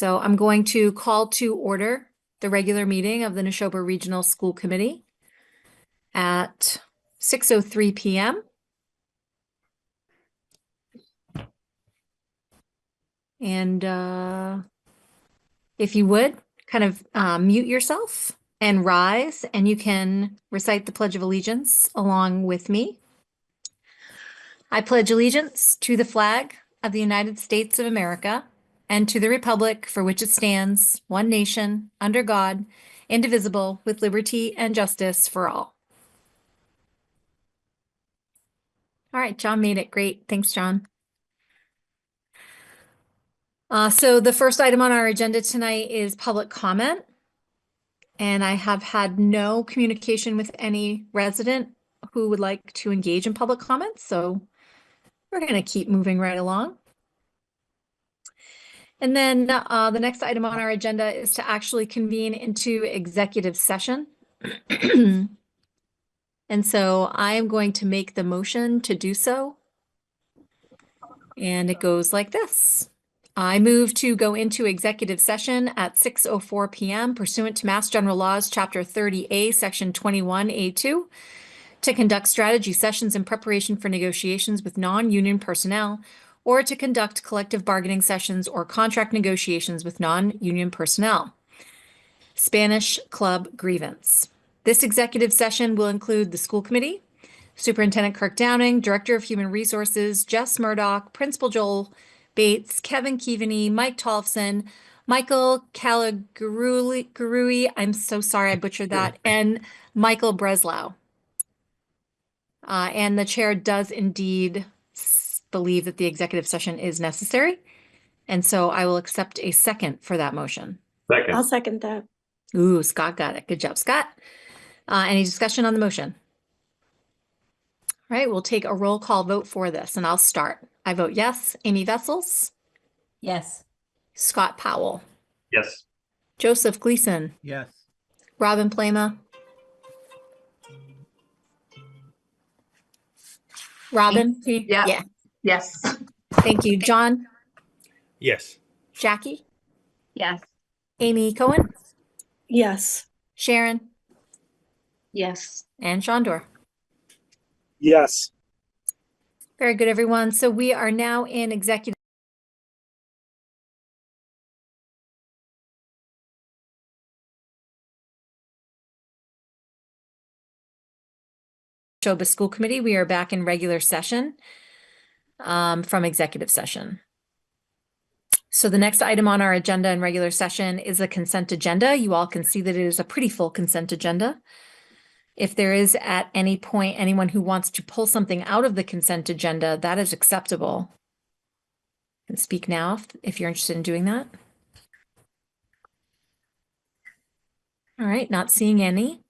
So I'm going to call to order the regular meeting of the Nashoba Regional School Committee at 6:03 p.m. And if you would, kind of mute yourself and rise, and you can recite the Pledge of Allegiance along with me. I pledge allegiance to the flag of the United States of America and to the republic for which it stands, one nation, under God, indivisible, with liberty and justice for all. All right, John made it. Great. Thanks, John. So the first item on our agenda tonight is public comment. And I have had no communication with any resident who would like to engage in public comments. So we're going to keep moving right along. And then the next item on our agenda is to actually convene into executive session. And so I am going to make the motion to do so. And it goes like this. I move to go into executive session at 6:04 p.m. pursuant to Mass General Laws, Chapter 30A, Section 21A2, to conduct strategy sessions in preparation for negotiations with non-union personnel, or to conduct collective bargaining sessions or contract negotiations with non-union personnel. Spanish Club grievance. This executive session will include the school committee, Superintendent Kirk Downing, Director of Human Resources, Jess Murdoch, Principal Joel Bates, Kevin Keaveney, Mike Tolfson, Michael Calagarui, I'm so sorry I butchered that, and Michael Breslau. And the chair does indeed believe that the executive session is necessary. And so I will accept a second for that motion. Second. I'll second that. Ooh, Scott got it. Good job, Scott. Any discussion on the motion? All right, we'll take a roll call vote for this, and I'll start. I vote yes. Amy Vessels? Yes. Scott Powell? Yes. Joseph Gleason? Yes. Robin Plama? Robin? Yeah. Yes. Thank you. John? Yes. Jackie? Yes. Amy Cohen? Yes. Sharon? Yes. And Shondor? Yes. Very good, everyone. So we are now in executive. Nashoba School Committee, we are back in regular session from executive session. So the next item on our agenda in regular session is a consent agenda. You all can see that it is a pretty full consent agenda. If there is at any point anyone who wants to pull something out of the consent agenda, that is acceptable. And speak now if you're interested in doing that. All right, not seeing any.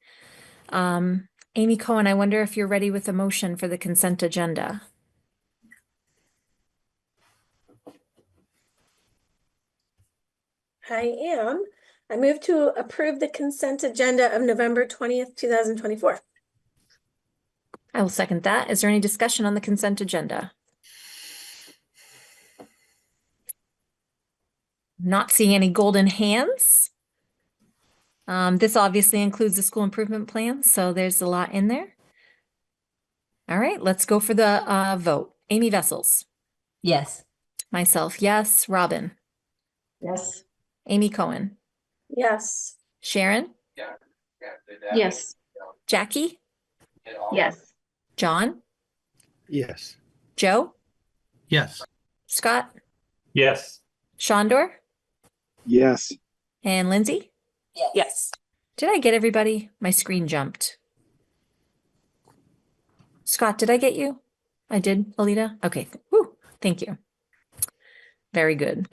Amy Cohen, I wonder if you're ready with a motion for the consent agenda. I am. I move to approve the consent agenda of November 20th, 2024. I will second that. Is there any discussion on the consent agenda? Not seeing any golden hands. This obviously includes the school improvement plan, so there's a lot in there. All right, let's go for the vote. Amy Vessels. Yes. Myself, yes. Robin. Yes. Amy Cohen. Yes. Sharon. Yes. Jackie. Yes. John. Yes. Joe. Yes. Scott. Yes. Shondor. Yes. And Lindsay. Yes. Did I get everybody? My screen jumped. Scott, did I get you? I did, Alita? Okay. Woo. Thank you. Very good.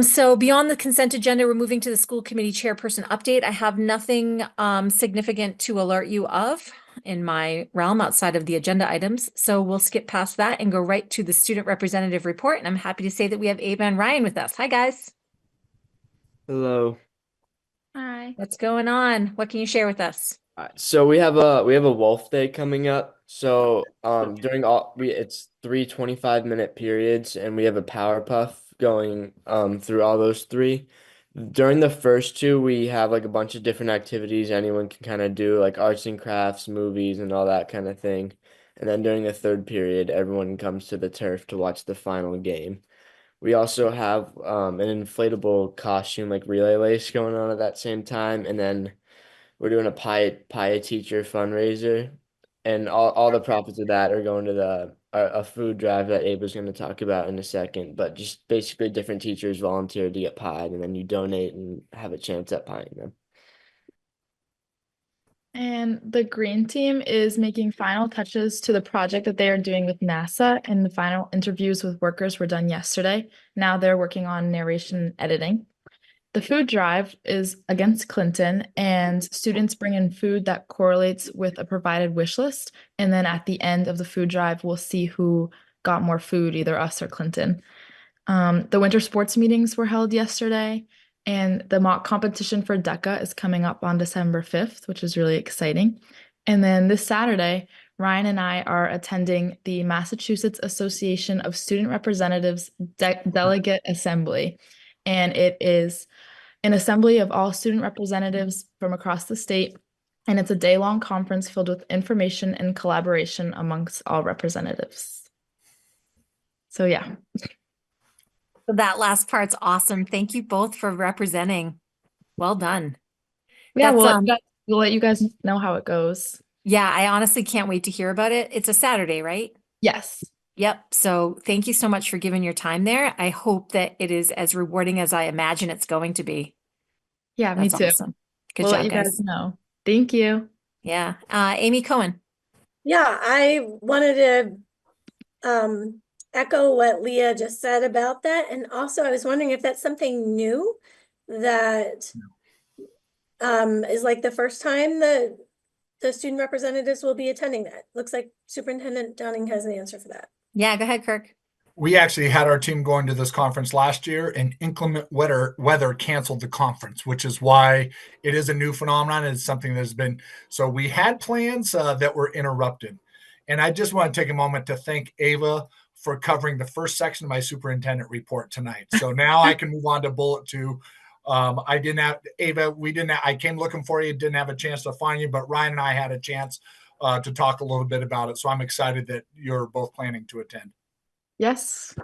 So beyond the consent agenda, we're moving to the school committee chairperson update. I have nothing significant to alert you of in my realm outside of the agenda items. So we'll skip past that and go right to the student representative report. And I'm happy to say that we have Ava and Ryan with us. Hi, guys. Hello. Hi. What's going on? What can you share with us? So we have a Wolf Day coming up. So during it's 3 25-minute periods, and we have a Power Puff going through all those three. During the first two, we have like a bunch of different activities anyone can kind of do, like arts and crafts, movies, and all that kind of thing. And then during the third period, everyone comes to the turf to watch the final game. We also have an inflatable costume like relay race going on at that same time, and then we're doing a teacher fundraiser, and all the profits of that are going to a food drive that Ava's going to talk about in a second. But just basically different teachers volunteer to get pied, and then you donate and have a chance at pieing them. And the green team is making final touches to the project that they are doing with NASA, and the final interviews with workers were done yesterday. Now they're working on narration and editing. The food drive is against Clinton, and students bring in food that correlates with a provided wish list. And then at the end of the food drive, we'll see who got more food, either us or Clinton. The winter sports meetings were held yesterday, and the mock competition for DECA is coming up on December 5th, which is really exciting. And then this Saturday, Ryan and I are attending the Massachusetts Association of Student Representatives Delegate Assembly. And it is an assembly of all student representatives from across the state. And it's a day-long conference filled with information and collaboration amongst all representatives. So yeah. That last part's awesome. Thank you both for representing. Well done. Yeah, That's, we'll let you guys know how it goes. Yeah, I honestly can't wait to hear about it. It's a Saturday, right? Yes. Yep. So thank you so much for giving your time there. I hope that it is as rewarding as I imagine it's going to be. Yeah, me That's too. awesome. Good We'll job, let you guys. guys know. Thank you. Yeah. Amy Cohen. Yeah, I wanted to echo what Leah just said about that. And also I was wondering if that's something new that is like the first time that the student representatives will be attending that. Looks like Superintendent Downing has an answer for that. Yeah, go ahead, Kirk. We actually had our team going to this conference last year, and inclement weather canceled the conference, which is why it is a new phenomenon. It's something that's been, so we had plans that were interrupted. And I just want to take a moment to thank Ava for covering the first section of my superintendent report tonight. So now I can move on to bullet 2. I didn't have, Ava, I came looking for you, didn't have a chance to find you, but Ryan and I had a chance to talk a little bit about it. So I'm excited that you're both planning to attend. Yes.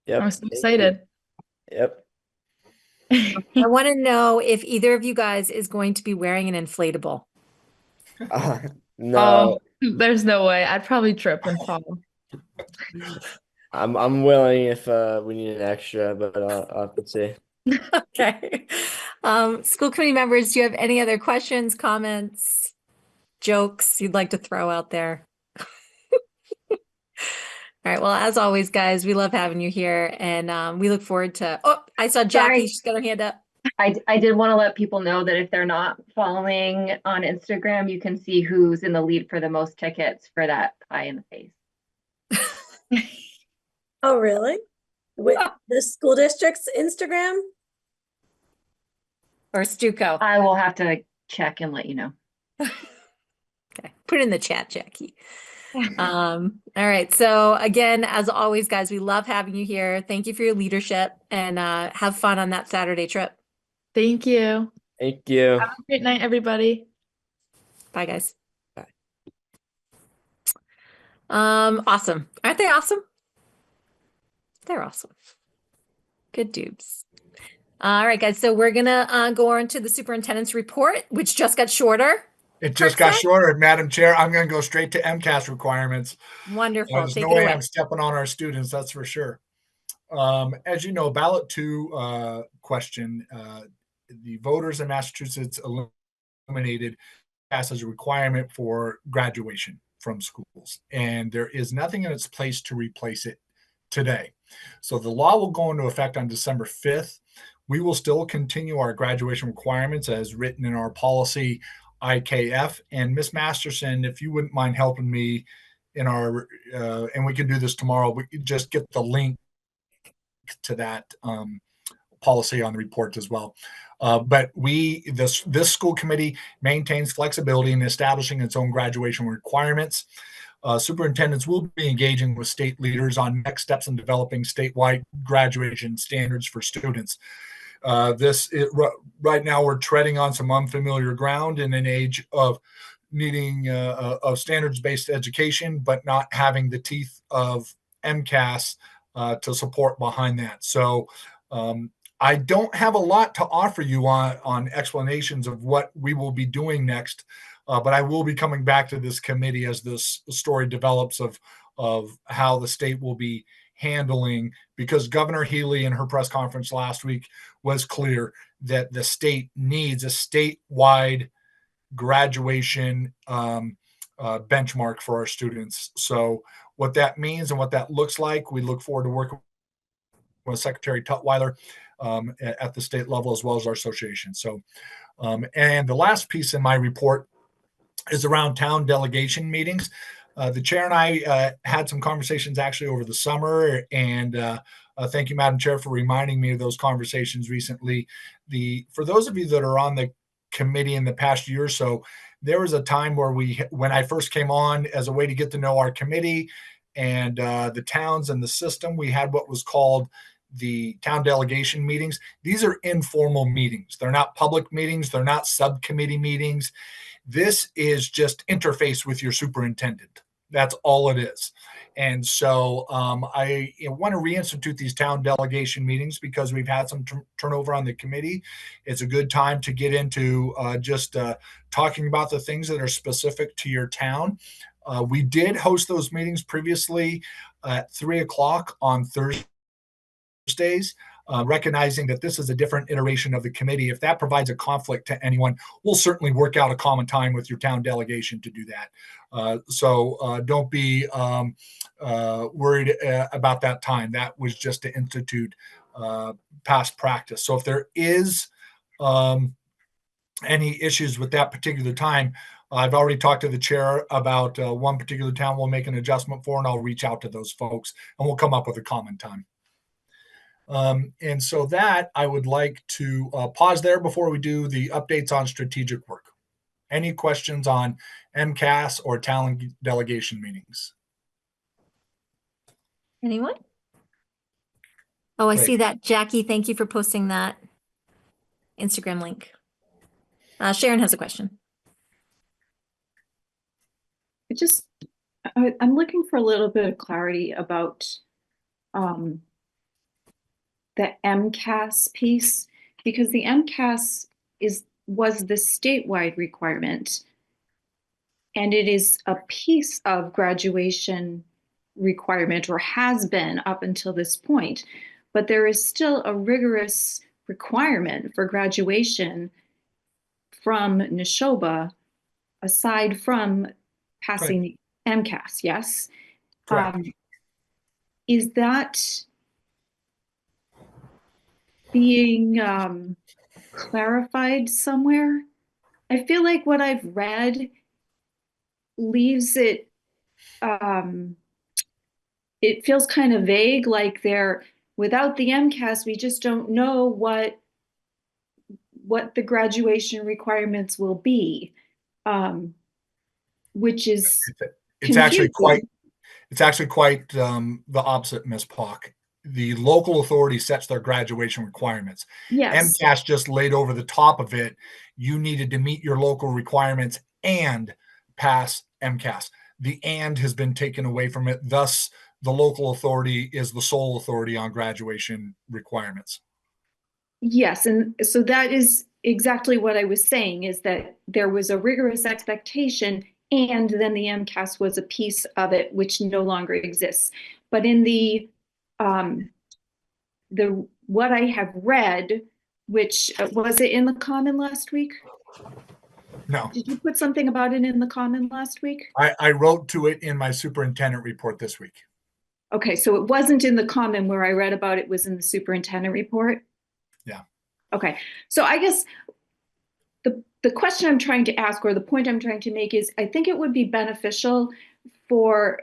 Yep. I'm so excited. Yep. I want to know if either of you guys is going to be wearing an inflatable. No, Oh, there's no way. I'd probably trip and fall. I'm willing if we need an extra, but I'll have to see. Okay. School committee members, do you have any other questions, comments, jokes you'd like to throw out there? All right. Well, as always, guys, we love having you here, and we look forward to. Oh, I saw Jackie. Sorry. She's got her hand up. I did want to let people know that if they're not following on Instagram, you can see who's in the lead for the most tickets for that pie in the face. Oh, really? With the school district's Instagram? Or Stuco. I will have to check and let you know. Okay. Put it in the chat, Jackie. All right. So again, as always, guys, we love having you here. Thank you for your leadership, and have fun on that Saturday trip. Thank you. Thank you. Have a great night, everybody. Bye, guys. Bye. Awesome. Aren't they awesome? They're awesome. Good dudes. All right, guys. So we're gonna go on to the superintendent's report, which just got shorter. It just got shorter, Madam Chair. I'm going to go straight to MCAS requirements. Wonderful. There's Take no it way away. I'm stepping on our students, that's for sure. As you know, ballot 2 question, the voters in Massachusetts eliminated MCAS as a requirement for graduation from schools, and there is nothing in its place to replace it today. So the law will go into effect on December 5th. We will still continue our graduation requirements as written in our policy IKF. And Ms. Masterson, if you wouldn't mind helping me in our, and we can do this tomorrow, we can just get the link to that policy on the report as well. But this school committee maintains flexibility in establishing its own graduation requirements. superintendents will be engaging with state leaders on next steps in developing statewide graduation standards for students. Right now we're treading on some unfamiliar ground in an age of needing of standards-based education, but not having the teeth of MCAS to support behind that. So I don't have a lot to offer you on explanations of what we will be doing next, but I will be coming back to this committee as this story develops of how the state will be handling, because Governor Healy in her press conference last week was clear that the state needs a statewide graduation benchmark for our students. So what that means and what that looks like, we look forward to working with Secretary Tutwiler at the state level, as well as our association. So, and the last piece in my report is around town delegation meetings. The chair and I had some conversations actually over the summer, and thank you, Madam Chair, for reminding me of those conversations recently. For those of you that are on the committee in the past year or so, there was a time where when I first came on, as a way to get to know our committee and the towns and the system, we had what was called the town delegation meetings. These are informal meetings. They're not public meetings. They're not subcommittee meetings. This is just interface with your superintendent. That's all it is. And so I want to reinstitute these town delegation meetings because we've had some turnover on the committee. It's a good time to get into just talking about the things that are specific to your town. We did host those meetings previously at 3:00 on Thursdays. Recognizing that this is a different iteration of the committee. If that provides a conflict to anyone, we'll certainly work out a common time with your town delegation to do that. So don't be worried about that time. That was just to institute past practice. So if there is any issues with that particular time, I've already talked to the chair about one particular town we'll make an adjustment for, and I'll reach out to those folks and we'll come up with a common time. And so that I would like to pause there before we do the updates on strategic work. Any questions on MCAS or talent delegation meetings? Anyone? Oh, I Great. see that. Jackie, thank you for posting that Instagram link. Sharon has a question. I'm looking for a little bit of clarity about the MCAS piece, because the MCAS was the statewide requirement, and it is a piece of graduation requirement, or has been up until this point, but there is still a rigorous requirement for graduation from Nashoba, aside from passing the MCAS, yes? Correct. Is that being clarified somewhere? I feel like what I've read leaves it, it feels kind of vague, like without the MCAS, we just don't know what the graduation requirements will be, which is it's actually quite the opposite, Ms. Pock. The local authority sets their graduation requirements. Yes. MCAS just laid over the top of it. You needed to meet your local requirements and pass MCAS. The "and" has been taken away from it. Thus, the local authority is the sole authority on graduation requirements. Yes, and so that is exactly what I was saying, is that there was a rigorous expectation, and then the MCAS was a piece of it, which no longer exists. But in the what I have read, which was it in the Common last week? No. Did you put something about it in the Common last week? I wrote to it in my superintendent report this week. Okay, so it wasn't in the Common where I read about it, was in the superintendent report? Yeah. Okay, so I guess the question I'm trying to ask, or the point I'm trying to make, is I think it would be beneficial for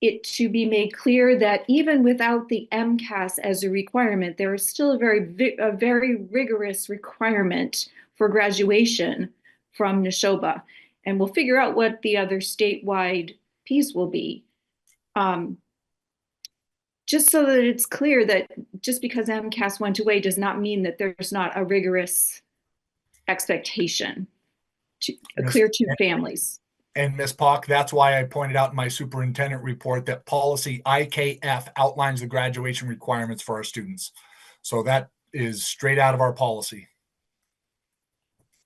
it to be made clear that even without the MCAS as a requirement, there is still a very rigorous requirement for graduation from Nashoba. And we'll figure out what the other statewide piece will be. Just so that it's clear that just because MCAS went away does not mean that there's not a rigorous expectation clear to families. And Ms. Pock, that's why I pointed out in my superintendent report that policy IKF outlines the graduation requirements for our students. So that is straight out of our policy.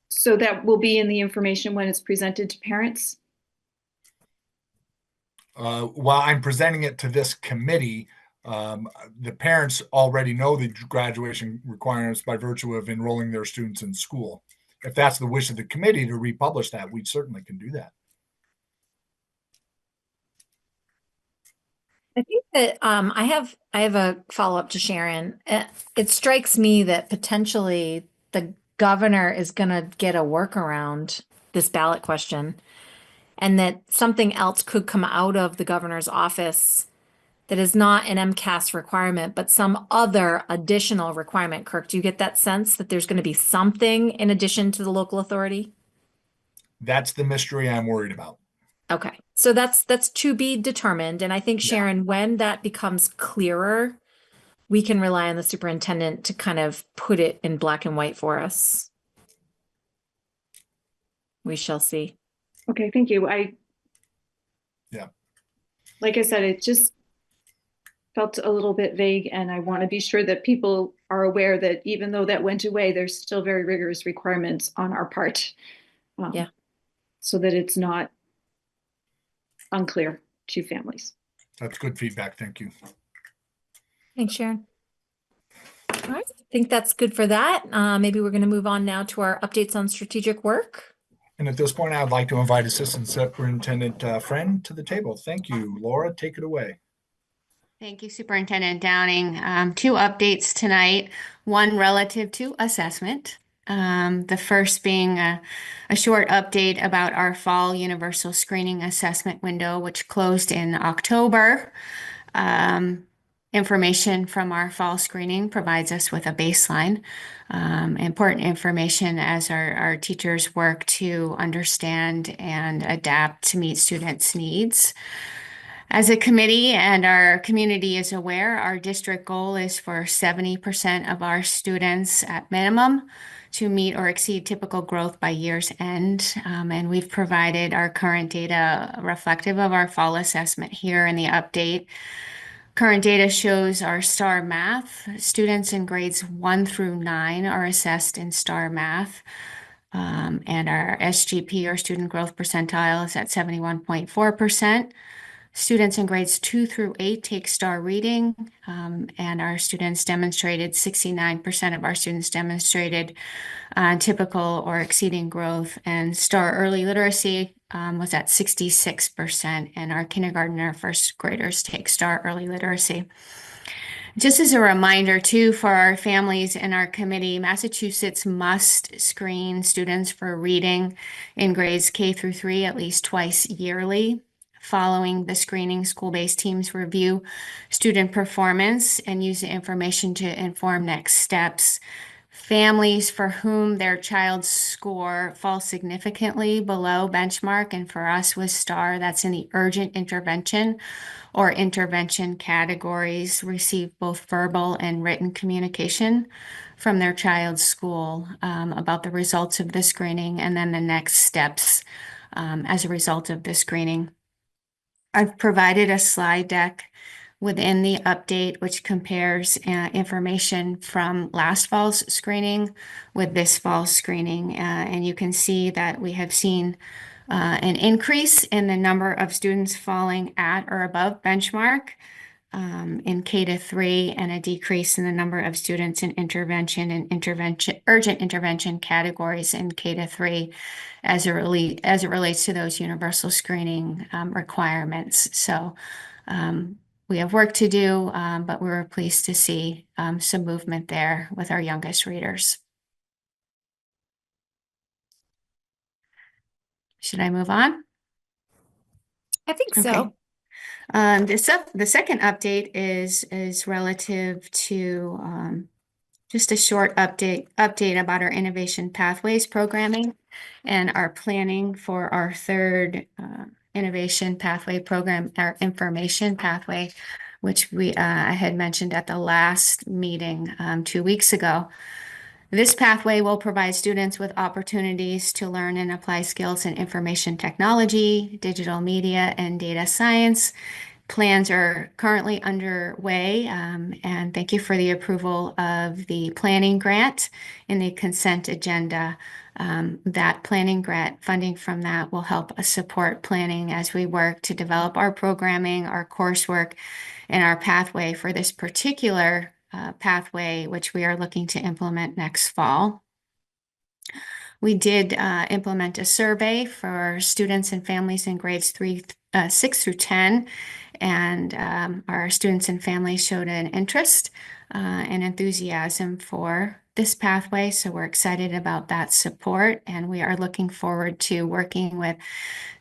So that will be in the information when it's presented to parents? While I'm presenting it to this committee, the parents already know the graduation requirements by virtue of enrolling their students in school. If that's the wish of the committee to republish that, we certainly can do that. I think that I have a follow-up to Sharon. It strikes me that potentially the governor is going to get a workaround this ballot question, and that something else could come out of the governor's office that is not an MCAS requirement, but some other additional requirement. Kirk, do you get that sense that there's going to be something in addition to the local authority? That's the mystery I'm worried about. Okay, so that's to be determined. And I think, Sharon, when that becomes clearer, we can rely on the superintendent to kind of put it in black and white for us. We shall see. Okay, thank you. Yeah. Like I said, it just felt a little bit vague, and I want to be sure that people are aware that even though that went away, there's still very rigorous requirements on our part. Yeah. So that it's not unclear to families. That's good feedback. Thank you. Thanks, Sharon. All right, I think that's good for that. Maybe we're going to move on now to our updates on strategic work. And at this point, I'd like to invite Assistant Superintendent Friend to the table. Thank you. Laura, take it away. Thank you, Superintendent Downing. Two updates tonight, one relative to assessment. The first being a short update about our fall universal screening assessment window, which closed in October. Information from our fall screening provides us with a baseline, important information as our teachers work to understand and adapt to meet students' needs. As a committee and our community is aware, our district goal is for 70% of our students at minimum to meet or exceed typical growth by year's end. And we've provided our current data reflective of our fall assessment here in the update. Current data shows our STAR Math. Students in grades 1 through 9 are assessed in STAR Math. And our SGP, or student growth percentile, is at 71.4%. Students in grades 2 through 8 take STAR Reading, and our students demonstrated, 69% of our students demonstrated typical or exceeding growth, and STAR Early Literacy was at 66%, and our kindergarten and our first graders take STAR Early Literacy. Just as a reminder too, for our families and our committee, Massachusetts must screen students for reading in grades K through 3 at least twice yearly. Following the screening, school-based teams review student performance and use the information to inform next steps. Families for whom their child's score falls significantly below benchmark, and for us with STAR, that's in the urgent intervention or intervention categories, receive both verbal and written communication from their child's school about the results of the screening and then the next steps as a result of the screening. I've provided a slide deck within the update, which compares information from last fall's screening with this fall's screening. And you can see that we have seen an increase in the number of students falling at or above benchmark in K to 3, and a decrease in the number of students in intervention and urgent intervention categories in K to 3 as it relates to those universal screening requirements. So we have work to do, but we were pleased to see some movement there with our youngest readers. Should I move on? I think Okay. so. The second update is relative to just a short update about our Innovation Pathways programming and our planning for our third innovation pathway program, our information pathway, which I had mentioned at the last meeting 2 weeks ago. This pathway will provide students with opportunities to learn and apply skills in information technology, digital media, and data science. Plans are currently underway, and thank you for the approval of the planning grant in the consent agenda. That planning grant funding from that will help us support planning as we work to develop our programming, our coursework, and our pathway for this particular pathway, which we are looking to implement next fall. We did implement a survey for students and families in grades 6 through 10, and our students and families showed an interest and enthusiasm for this pathway. So we're excited about that support, and we are looking forward to working with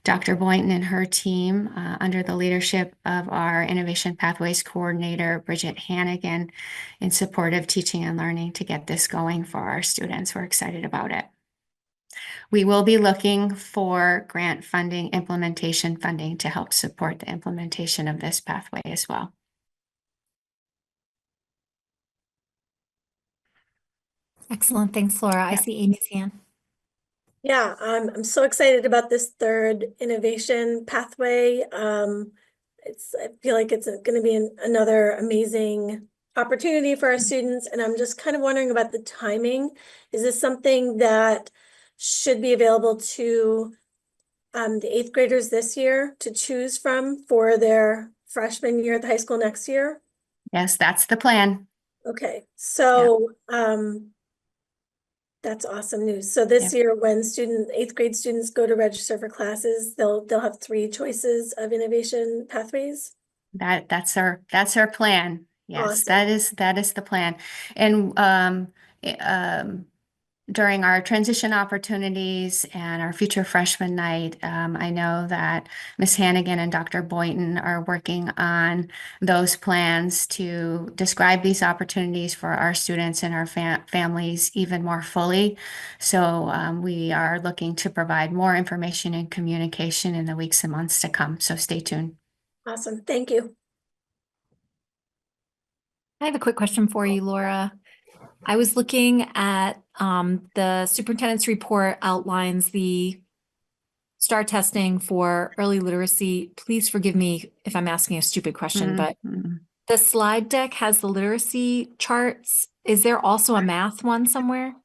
Dr. Boynton and her team under the leadership of our Innovation Pathways Coordinator, Bridget Hannigan, in support of teaching and learning to get this going for our students. We're excited about it. We will be looking for grant funding, implementation funding to help support the implementation of this pathway as well. Excellent. Thanks, Laura. I see Amy's hand. Yeah, I'm so excited about this third innovation pathway. I feel like it's going to be another amazing opportunity for our students, and I'm just kind of wondering about the timing. Is this something that should be available to the 8th graders this year to choose from for their freshman year at the high school next year? Yes, that's the plan. Okay, so that's awesome news. So this year, when 8th grade students go to register for classes, they'll have 3 choices of innovation pathways. That's our plan. Yes, Awesome. that is the plan. And during our transition opportunities and our future freshman night, I know that Ms. Hannigan and Dr. Boynton are working on those plans to describe these opportunities for our students and our families even more fully. So we are looking to provide more information and communication in the weeks and months to come. So stay tuned. Awesome. Thank you. I have a quick question for you, Laura. I was looking at the superintendent's report outlines the STAR testing for early literacy. Please forgive me if I'm asking a stupid question, but the slide deck has the literacy charts. Is there also a math one somewhere?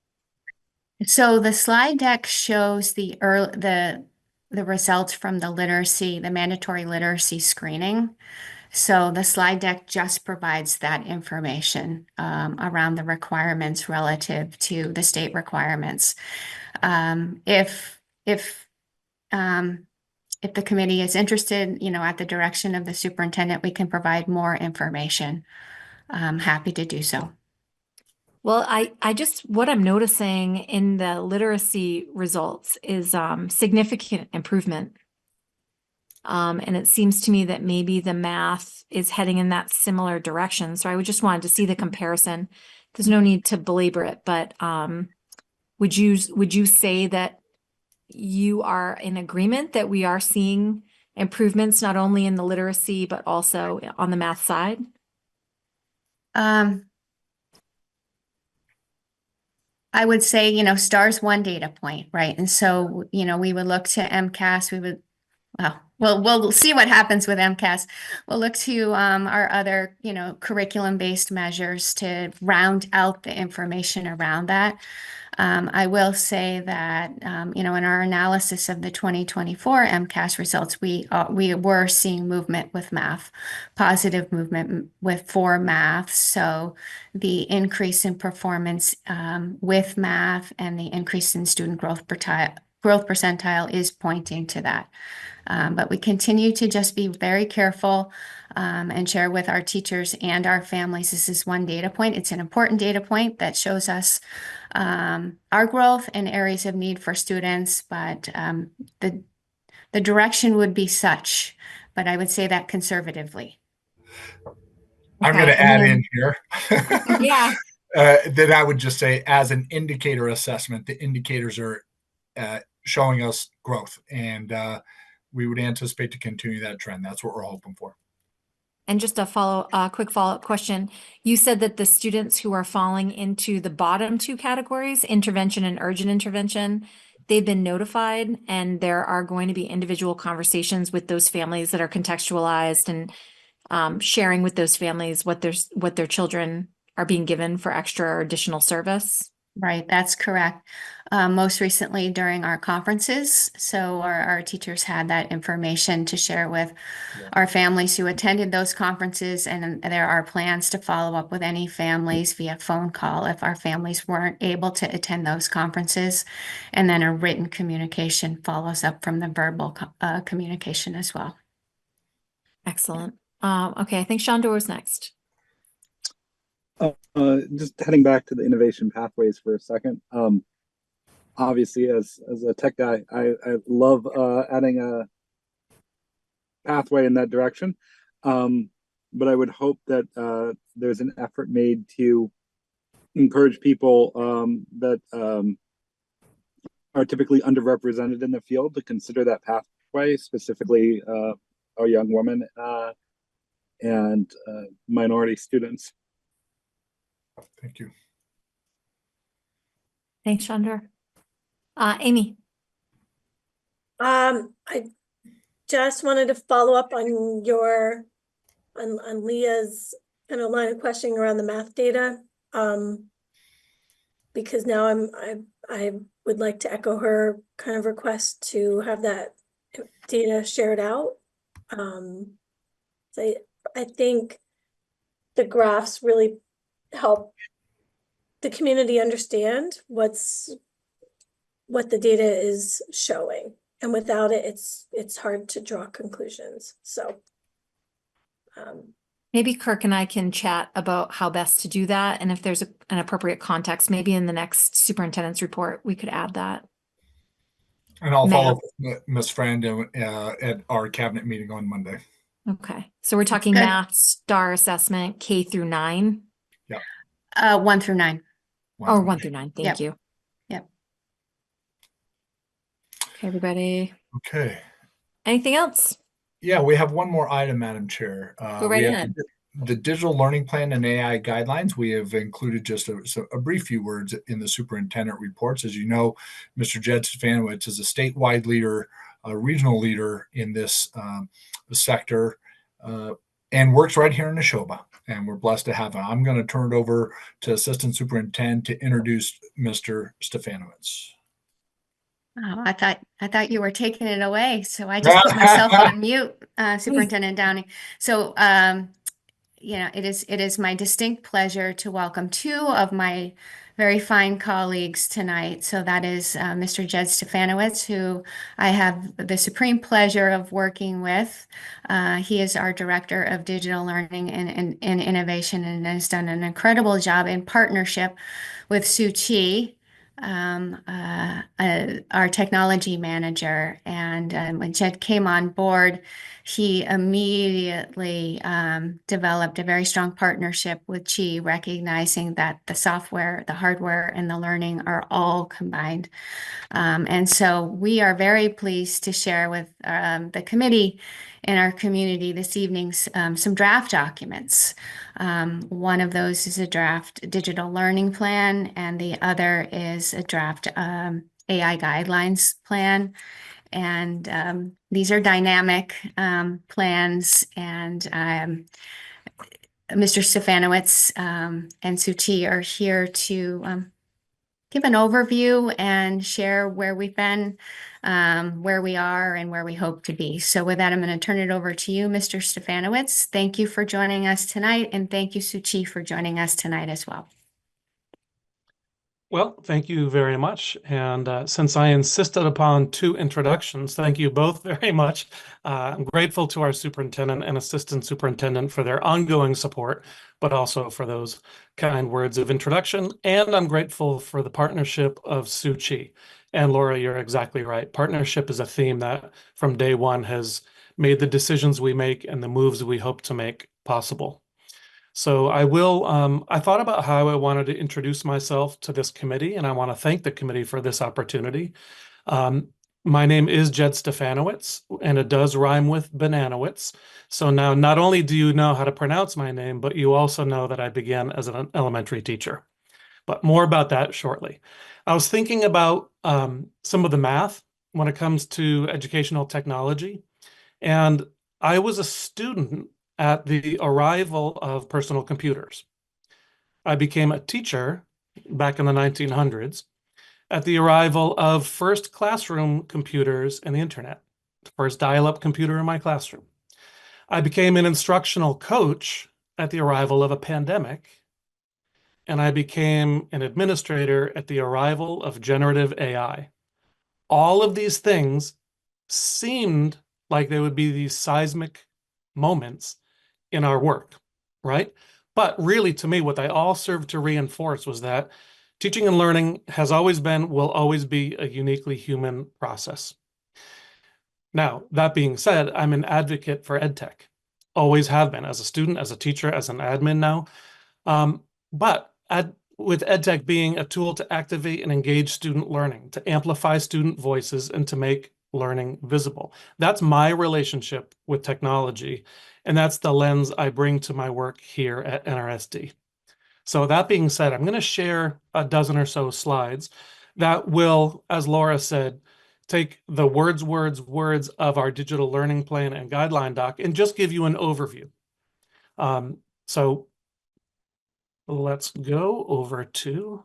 So the slide deck shows the results from the mandatory literacy screening. So the slide deck just provides that information around the requirements relative to the state requirements. If the committee is interested, at the direction of the superintendent, we can provide more information. I'm happy to do so. Well, what I'm noticing in the literacy results is significant improvement. And it seems to me that maybe the math is heading in that similar direction. So I just wanted to see the comparison. There's no need to belabor it, but would you say that you are in agreement that we are seeing improvements not only in the literacy but also on the math side? I would say, STAR's one data point, right? And so, we would look to MCAS. We'll see what happens with MCAS. We'll look to our other, curriculum-based measures to round out the information around that. I will say that, in our analysis of the 2024 MCAS results, we were seeing movement with math, positive movement for math. So the increase in performance with math and the increase in student growth percentile is pointing to that. But we continue to just be very careful and share with our teachers and our families. This is one data point. It's an important data point that shows us our growth and areas of need for students, but the direction would be such, but I would say that conservatively. I'm going to add in here. Yeah. That I would just say, as an indicator assessment, the indicators are showing us growth, and we would anticipate to continue that trend. That's what we're hoping for. And just a quick follow-up question. You said that the students who are falling into the bottom two categories, intervention and urgent intervention, they've been notified and there are going to be individual conversations with those families that are contextualized and sharing with those families what their children are being given for extra or additional service. Right, that's correct. Most recently during our conferences, so our teachers had that information to share with our families who attended those conferences, and there are plans to follow up with any families via phone call if our families weren't able to attend those conferences, and then a written communication follows up from the verbal communication as well. Excellent. Okay, I think Shondor is next. Just heading back to the innovation pathways for a second. Obviously, as a tech guy, I love adding a pathway in that direction. But I would hope that there's an effort made to encourage people that are typically underrepresented in the field to consider that pathway, specifically our young women and minority students. Thank you. Thanks, Chandra. Amy. I just wanted to follow up on your on Leah's kind of line of questioning around the math data. Because now I would like to echo her kind of request to have that data shared out. So I think the graphs really help the community understand what the data is showing, and without it, it's hard to draw conclusions. So Maybe Kirk and I can chat about how best to do that, and if there's an appropriate context, maybe in the next superintendent's report, we could add that. And I'll follow up with Ms. Friend at our cabinet meeting on Monday. Okay, so we're talking math star assessment K through 9. Yeah. 1 through 9. 1 through 9. Thank you. Yep. Okay, everybody. Okay. Anything else? Yeah, we have one more item, Madam Chair. Go right ahead. The digital learning plan and AI guidelines. We have included just a brief few words in the superintendent reports. As you know, Mr. Jed Stefanowicz is a statewide leader, a regional leader in this sector, and works right here in Nashoba. And we're blessed to have him. I'm going to turn it over to Assistant Superintendent to introduce Mr. Stefanowicz. Oh, I thought you were taking it away, so I just put myself on mute, Superintendent Downing. So, it is my distinct pleasure to welcome 2 of my very fine colleagues tonight. So that is Mr. Jed Stefanowicz, who I have the supreme pleasure of working with. He is our Director of Digital Learning and Innovation, and has done an incredible job in partnership with Sue Chi, our technology manager. And when Jed came on board, he immediately developed a very strong partnership with Chi, recognizing that the software, the hardware, and the learning are all combined. And so we are very pleased to share with the committee and our community this evening some draft documents. One of those is a draft digital learning plan, and the other is a draft AI guidelines plan. And these are dynamic plans, and Mr. Stefanowicz and Sue Chi are here to give an overview and share where we've been, where we are, and where we hope to be. So with that, I'm going to turn it over to you, Mr. Stefanowicz. Thank you for joining us tonight, and thank you, Sue Chi, for joining us tonight as well. Well, thank you very much. And since I insisted upon 2 introductions, thank you both very much. I'm grateful to our superintendent and assistant superintendent for their ongoing support, but also for those kind words of introduction. And I'm grateful for the partnership of Sue Chi. And Laura, you're exactly right. Partnership is a theme that from day one has made the decisions we make and the moves we hope to make possible. So I thought about how I wanted to introduce myself to this committee, and I want to thank the committee for this opportunity. My name is Jed Stefanowitz, and it does rhyme with Bananowitz. So now not only do you know how to pronounce my name, but you also know that I began as an elementary teacher. But more about that shortly. I was thinking about some of the math when it comes to educational technology. And I was a student at the arrival of personal computers. I became a teacher back in the 1900s at the arrival of first classroom computers and the internet, the first dial-up computer in my classroom. I became an instructional coach at the arrival of a pandemic, and I became an administrator at the arrival of generative AI. All of these things seemed like they would be these seismic moments in our work, right? But really, to me, what they all served to reinforce was that teaching and learning has always been, will always be a uniquely human process. Now, that being said, I'm an advocate for EdTech. Always have been, as a student, as a teacher, as an admin now. But with EdTech being a tool to activate and engage student learning, to amplify student voices, and to make learning visible. That's my relationship with technology, and that's the lens I bring to my work here at NRSD. So that being said, I'm going to share a dozen or so slides that will, as Laura said, take the words of our digital learning plan and guideline doc and just give you an overview. So let's go over to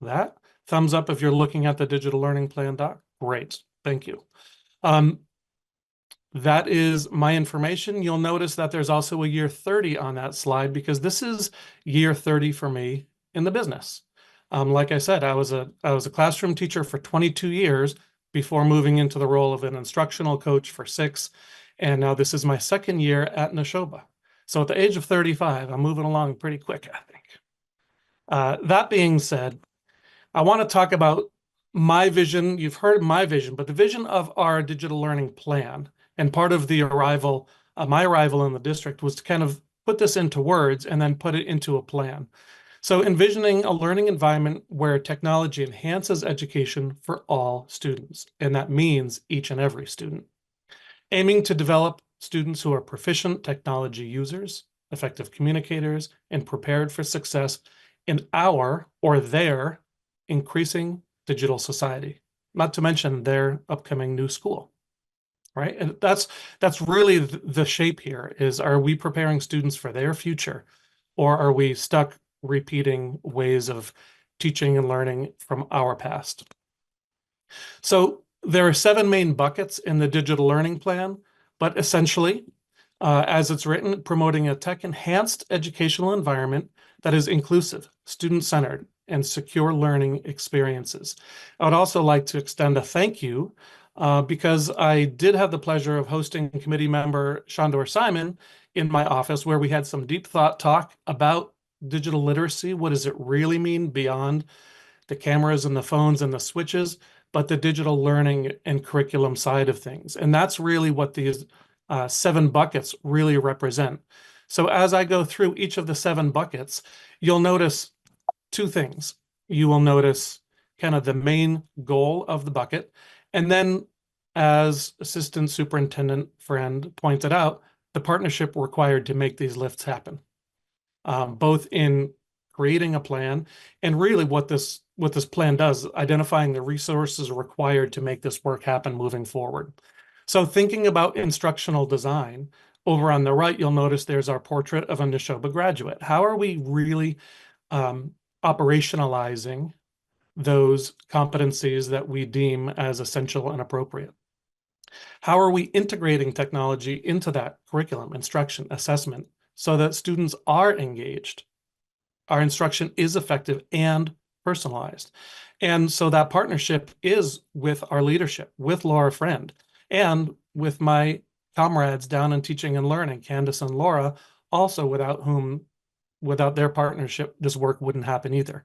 that. Thumbs up if you're looking at the digital learning plan doc. Great, thank you. That is my information. You'll notice that there's also a year 30 on that slide because this is year 30 for me in the business. Like I said, I was a classroom teacher for 22 years before moving into the role of an instructional coach for 6. And now this is my second year at Nashoba. So at the age of 35, I'm moving along pretty quick, I think. That being said, I want to talk about my vision. You've heard my vision, but the vision of our digital learning plan. And part of the arrival, my arrival in the district was to kind of put this into words and then put it into a plan. So envisioning a learning environment where technology enhances education for all students, and that means each and every student. Aiming to develop students who are proficient technology users, effective communicators, and prepared for success in our or their increasing digital society, not to mention their upcoming new school. Right? And that's really the shape here is, are we preparing students for their future, or are we stuck repeating ways of teaching and learning from our past? So there are 7 main buckets in the digital learning plan, but essentially, as it's written, promoting a tech-enhanced educational environment that is inclusive, student-centered, and secure learning experiences. I would also like to extend a thank you because I did have the pleasure of hosting committee member Shandor Simon in my office, where we had some deep thought talk about digital literacy. What does it really mean beyond the cameras and the phones and the switches, but the digital learning and curriculum side of things? And that's really what these 7 buckets really represent. So as I go through each of the 7 buckets, you'll notice 2 things. You will notice kind of the main goal of the bucket, and then, as Assistant Superintendent Friend pointed out, the partnership required to make these lifts happen, both in creating a plan and really what this plan does, identifying the resources required to make this work happen moving forward. So thinking about instructional design, over on the right, you'll notice there's our portrait of a Nashoba graduate. How are we really operationalizing those competencies that we deem as essential and appropriate? How are we integrating technology into that curriculum, instruction, assessment, so that students are engaged, our instruction is effective and personalized? And so that partnership is with our leadership, with Laura Friend, and with my comrades down in teaching and learning, Candace and Laura, also without their partnership, this work wouldn't happen either.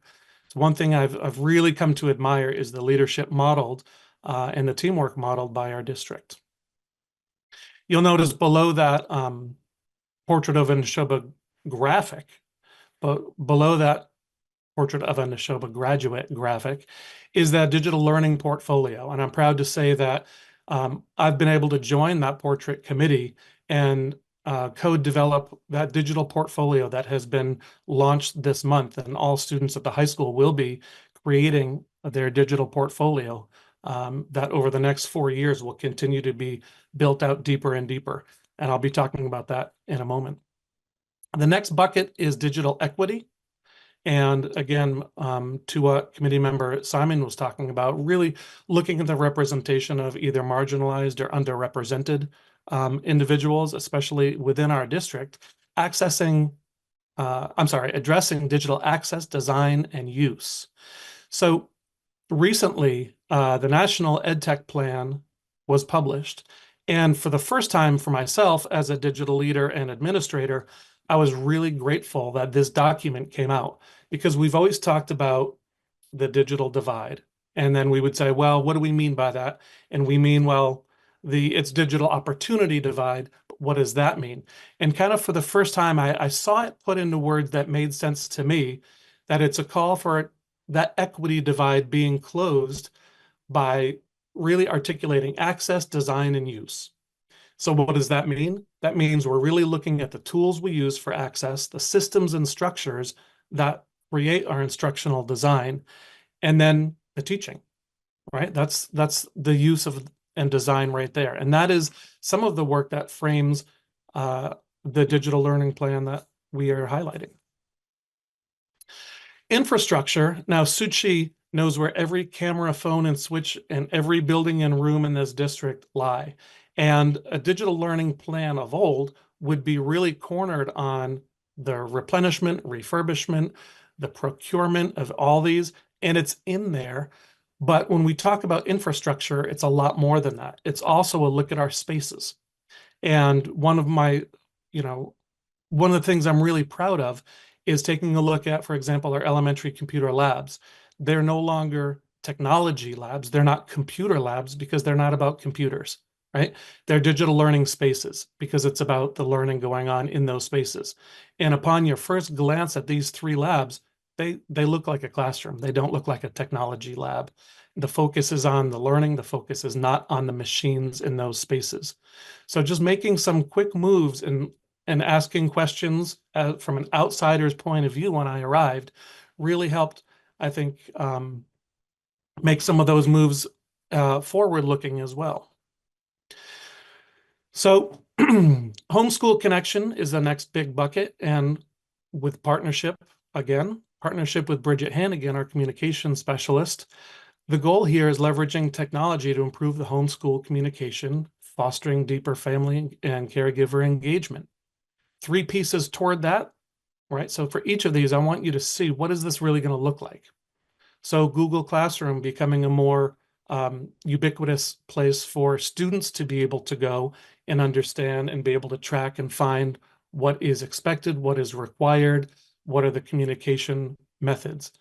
So one thing I've really come to admire is the leadership modeled and the teamwork modeled by our district. You'll notice below that portrait of a Nashoba graphic, but below that portrait of a Nashoba graduate graphic, is that digital learning portfolio. And I'm proud to say that I've been able to join that portrait committee and co-develop that digital portfolio that has been launched this month. And all students at the high school will be creating their digital portfolio that over the next 4 years will continue to be built out deeper and deeper. And I'll be talking about that in a moment. The next bucket is digital equity. And again, to what committee member Simon was talking about, really looking at the representation of either marginalized or underrepresented individuals, especially within our district, addressing digital access, design, and use. So recently, the National EdTech Plan was published. And for the first time for myself as a digital leader and administrator, I was really grateful that this document came out, because we've always talked about the digital divide. And then we would say, well, what do we mean by that? And we mean, well, it's digital opportunity divide. But what does that mean? And kind of for the first time, I saw it put into words that made sense to me, that it's a call for that equity divide being closed by really articulating access, design, and use. So what does that mean? That means we're really looking at the tools we use for access, the systems and structures that create our instructional design, and then the teaching, right? That's the use of and design right there. And that is some of the work that frames the digital learning plan that we are highlighting. Infrastructure. Now, Suchi knows where every camera, phone, and switch and every building and room in this district lie. And a digital learning plan of old would be really cornered on the replenishment, refurbishment, the procurement of all these, and it's in there. But when we talk about infrastructure, it's a lot more than that. It's also a look at our spaces. And one of the things I'm really proud of is taking a look at, for example, our elementary computer labs. They're no longer technology labs. They're not computer labs because they're not about computers, right? They're digital learning spaces because it's about the learning going on in those spaces. And upon your first glance at these 3 labs, they look like a classroom. They don't look like a technology lab. The focus is on the learning. The focus is not on the machines in those spaces. So just making some quick moves and asking questions from an outsider's point of view when I arrived really helped, I think, make some of those moves forward-looking as well. So homeschool connection is the next big bucket, and with partnership with Bridget Hannigan, our communication specialist. The goal here is leveraging technology to improve the homeschool communication, fostering deeper family and caregiver engagement. 3 pieces toward that, right? So for each of these, I want you to see, what is this really going to look like? So Google Classroom becoming a more ubiquitous place for students to be able to go and understand and be able to track and find what is expected, what is required, what are the communication methods.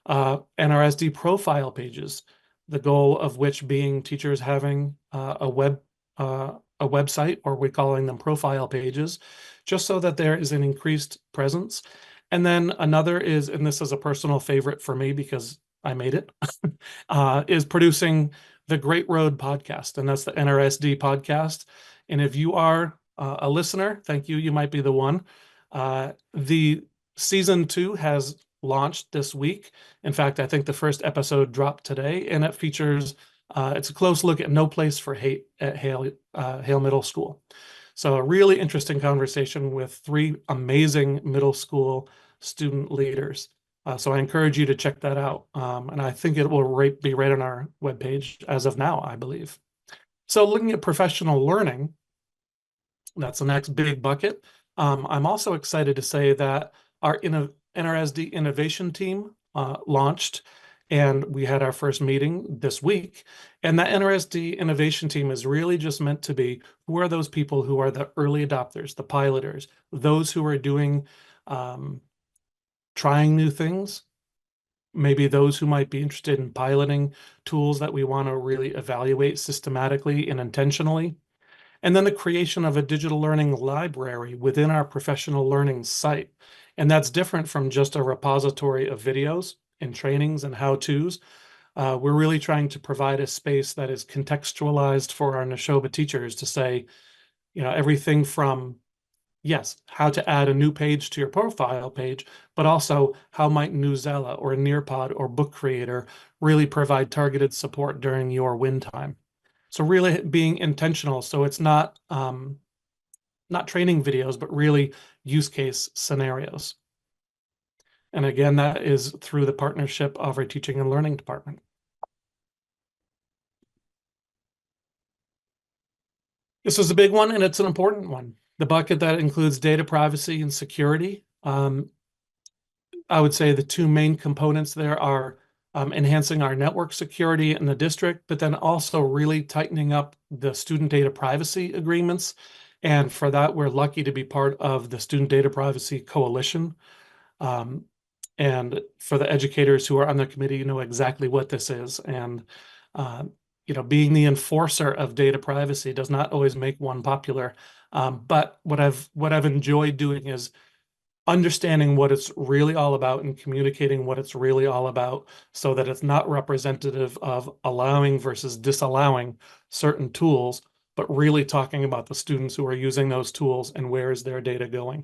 NRSD profile pages, the goal of which being teachers having a website, or we're calling them profile pages, just so that there is an increased presence. And then another is, and this is a personal favorite for me because I made it, is producing the Great Road podcast, and that's the NRSD podcast. And if you are a listener, thank you, you might be the one. The season 2 has launched this week. In fact, I think the first episode dropped today, and it features, it's a close look at No Place for Hate at Hale Middle School. So a really interesting conversation with 3 amazing middle school student leaders. So I encourage you to check that out. And I think it will be right on our webpage as of now, I believe. So looking at professional learning, that's the next big bucket. I'm also excited to say that our NRSD innovation team launched, and we had our first meeting this week. And that NRSD innovation team is really just meant to be, who are those people who are the early adopters, the piloters, those who are doing, trying new things, maybe those who might be interested in piloting tools that we want to really evaluate systematically and intentionally. And then the creation of a digital learning library within our professional learning site. And that's different from just a repository of videos and trainings and how-tos. We're really trying to provide a space that is contextualized for our Nashoba teachers to say, everything from, yes, how to add a new page to your profile page, but also how might Newsela or Nearpod or Book Creator really provide targeted support during your win time. So really being intentional, so it's not training videos, but really use case scenarios. And again, that is through the partnership of our teaching and learning department. This is a big one, and it's an important one. The bucket that includes data privacy and security. I would say the two main components there are enhancing our network security in the district, but then also really tightening up the student data privacy agreements. And for that, we're lucky to be part of the Student Data Privacy Coalition. And for the educators who are on the committee, you know exactly what this is. And being the enforcer of data privacy does not always make one popular. But what I've enjoyed doing is understanding what it's really all about and communicating what it's really all about so that it's not representative of allowing versus disallowing certain tools, but really talking about the students who are using those tools and where is their data going.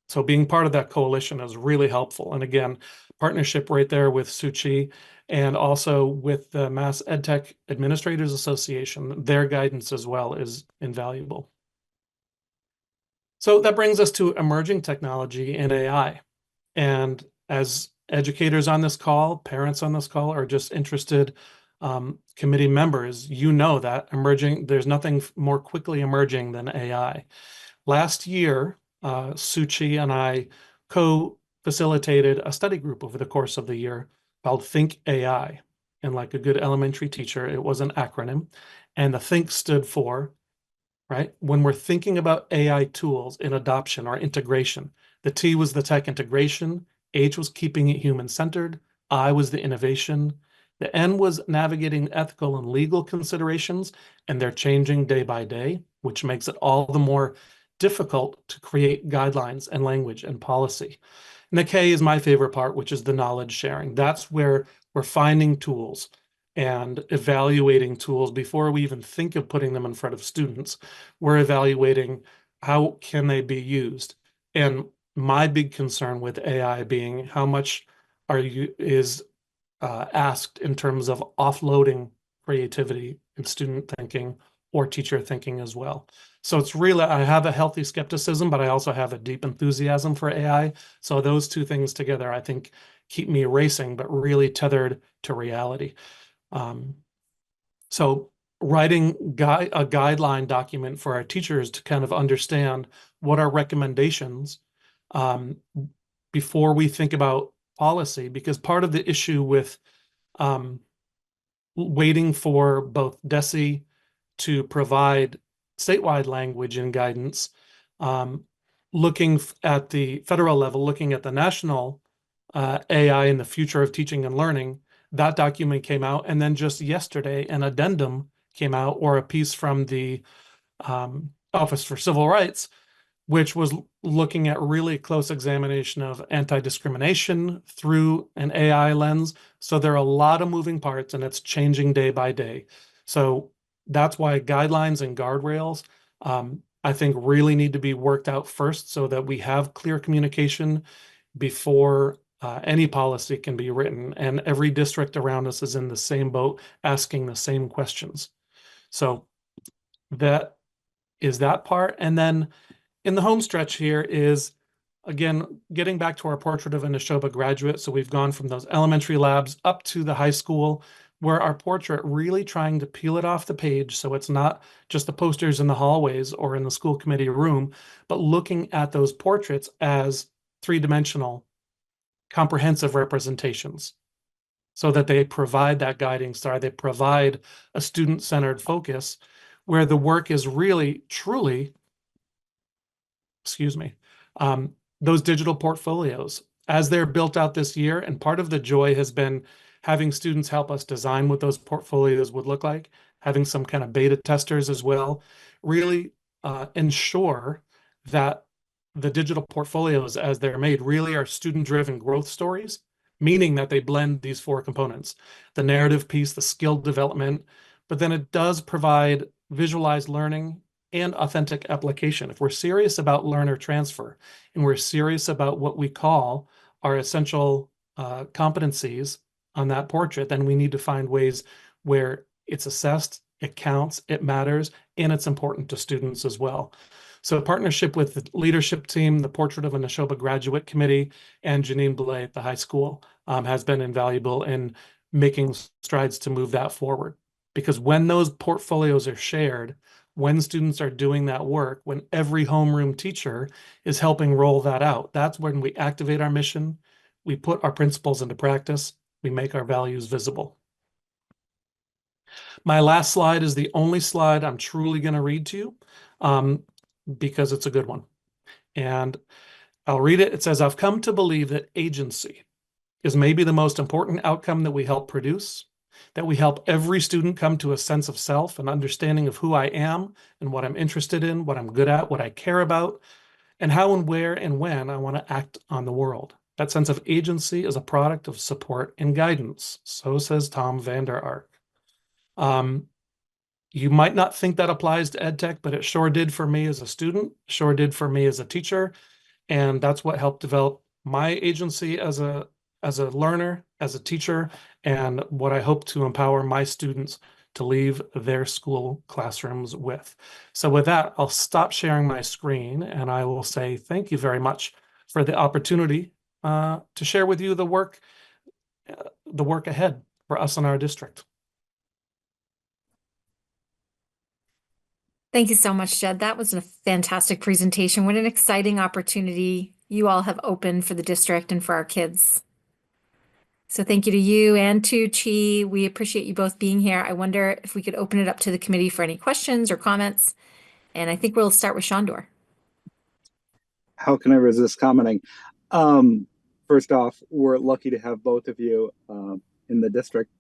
So being part of that coalition is really helpful. And again, partnership right there with Suchi and also with the Mass EdTech Administrators Association, their guidance as well is invaluable. So that brings us to emerging technology and AI. And as educators on this call, parents on this call, or just interested committee members, you know that there's nothing more quickly emerging than AI. Last year, Suchi and I co-facilitated a study group over the course of the year called Think AI. And like a good elementary teacher, it was an acronym. And the Think stood for, right? When we're thinking about AI tools in adoption or integration, the T was the tech integration, H was keeping it human-centered, I was the innovation, the N was navigating ethical and legal considerations, and they're changing day by day, which makes it all the more difficult to create guidelines and language and policy. And the K is my favorite part, which is the knowledge sharing. That's where we're finding tools and evaluating tools before we even think of putting them in front of students. We're evaluating how can they be used. And my big concern with AI being how much is asked in terms of offloading creativity and student thinking or teacher thinking as well. So it's really, I have a healthy skepticism, but I also have a deep enthusiasm for AI. So those two things together, I think, keep me racing, but really tethered to reality. So writing a guideline document for our teachers to kind of understand what are recommendations before we think about policy, because part of the issue with waiting for both DESE to provide statewide language and guidance, looking at the federal level, looking at the national AI and the future of teaching and learning, that document came out. And then just yesterday, an addendum came out, or a piece from the Office for Civil Rights, which was looking at really close examination of anti-discrimination through an AI lens. So there are a lot of moving parts and it's changing day by day. So that's why guidelines and guardrails, I think, really need to be worked out first so that we have clear communication before any policy can be written. And every district around us is in the same boat, asking the same questions. So that is that part. And then in the home stretch here is, again, getting back to our portrait of a Nashoba graduate. So we've gone from those elementary labs up to the high school, where our portrait really trying to peel it off the page. So it's not just the posters in the hallways or in the school committee room, but looking at those portraits as three-dimensional, comprehensive representations so that they provide that guiding star. They provide a student-centered focus where the work is really, truly, those digital portfolios as they're built out this year. And part of the joy has been having students help us design what those portfolios would look like, having some kind of beta testers as well, really ensure that the digital portfolios as they're made really are student-driven growth stories, meaning that they blend these four components, the narrative piece, the skill development, but then it does provide visualized learning and authentic application. If we're serious about learner transfer and we're serious about what we call our essential competencies on that portrait, then we need to find ways where it's assessed, it counts, it matters, and it's important to students as well. So partnership with the leadership team, the Portrait of a Nashoba Graduate Committee, and Janine Belay at the high school has been invaluable in making strides to move that forward. Because when those portfolios are shared, when students are doing that work, when every homeroom teacher is helping roll that out, that's when we activate our mission, we put our principles into practice, we make our values visible. My last slide is the only slide I'm truly going to read to you because it's a good one. And I'll read it. It says, I've come to believe that agency is maybe the most important outcome that we help produce, that we help every student come to a sense of self, an understanding of who I am and what I'm interested in, what I'm good at, what I care about, and how and where and when I want to act on the world. That sense of agency is a product of support and guidance. So says Tom Vander Ark. You might not think that applies to EdTech, but it sure did for me as a student, sure did for me as a teacher. And that's what helped develop my agency as a learner, as a teacher, and what I hope to empower my students to leave their school classrooms with. So with that, I'll stop sharing my screen and I will say thank you very much for the opportunity to share with you the work ahead for us in our district. Thank you so much, Jed. That was a fantastic presentation. What an exciting opportunity you all have opened for the district and for our kids. So thank you to you and to Chi. We appreciate you both being here. I wonder if we could open it up to the committee for any questions or comments. And I think we'll start with Shandor. How can I resist commenting? First off, we're lucky to have both of you in the district.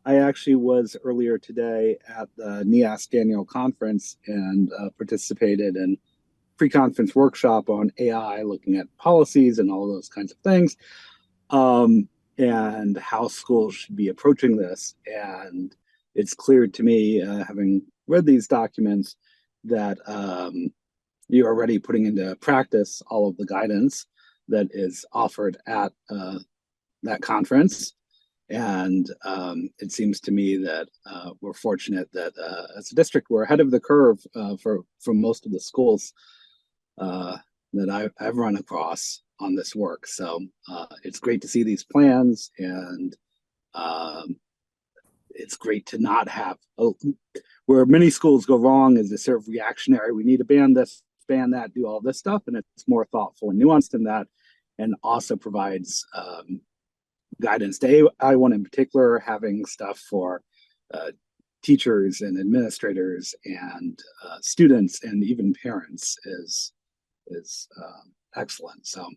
I actually was earlier today at the NEASC annual conference and participated in pre-conference workshop on AI, looking at policies and all those kinds of things, and how schools should be approaching this. And it's clear to me, having read these documents, that you're already putting into practice all of the guidance that is offered at that conference. And it seems to me that we're fortunate that as a district, we're ahead of the curve from most of the schools that I've run across on this work. So it's great to see these plans, and it's great to not have where many schools go wrong is a sort of reactionary. We need to ban this, ban that, do all this stuff, and it's more thoughtful and nuanced than that, and also provides guidance to I1 in particular, having stuff for teachers and administrators and students and even parents is excellent. So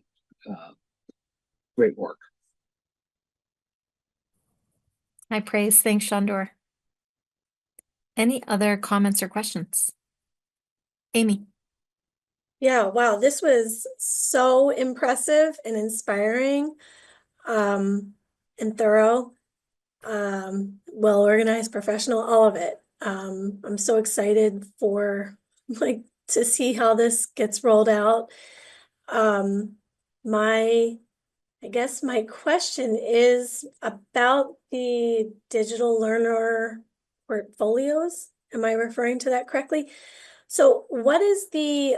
great work. High praise. Thanks, Shandor. Any other comments or questions? Amy. Yeah, wow, this was so impressive and inspiring, and thorough, well organized, professional, all of it. I'm so excited for to see how this gets rolled out. I guess my question is about the digital learner portfolios. Am I referring to that correctly? So what is the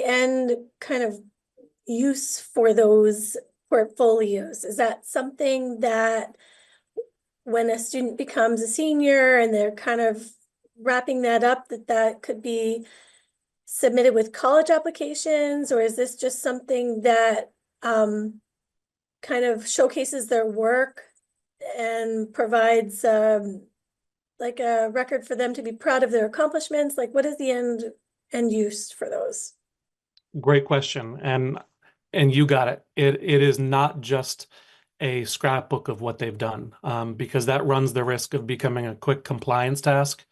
end kind of use for those portfolios? Is that something that when a student becomes a senior and they're kind of wrapping that up, that could be submitted with college applications, or is this just something that kind of showcases their work and provides like a record for them to be proud of their accomplishments? Like, what is the end use for those? Great question. And you got it. It is not just a scrapbook of what they've done, because that runs the risk of becoming a quick compliance task.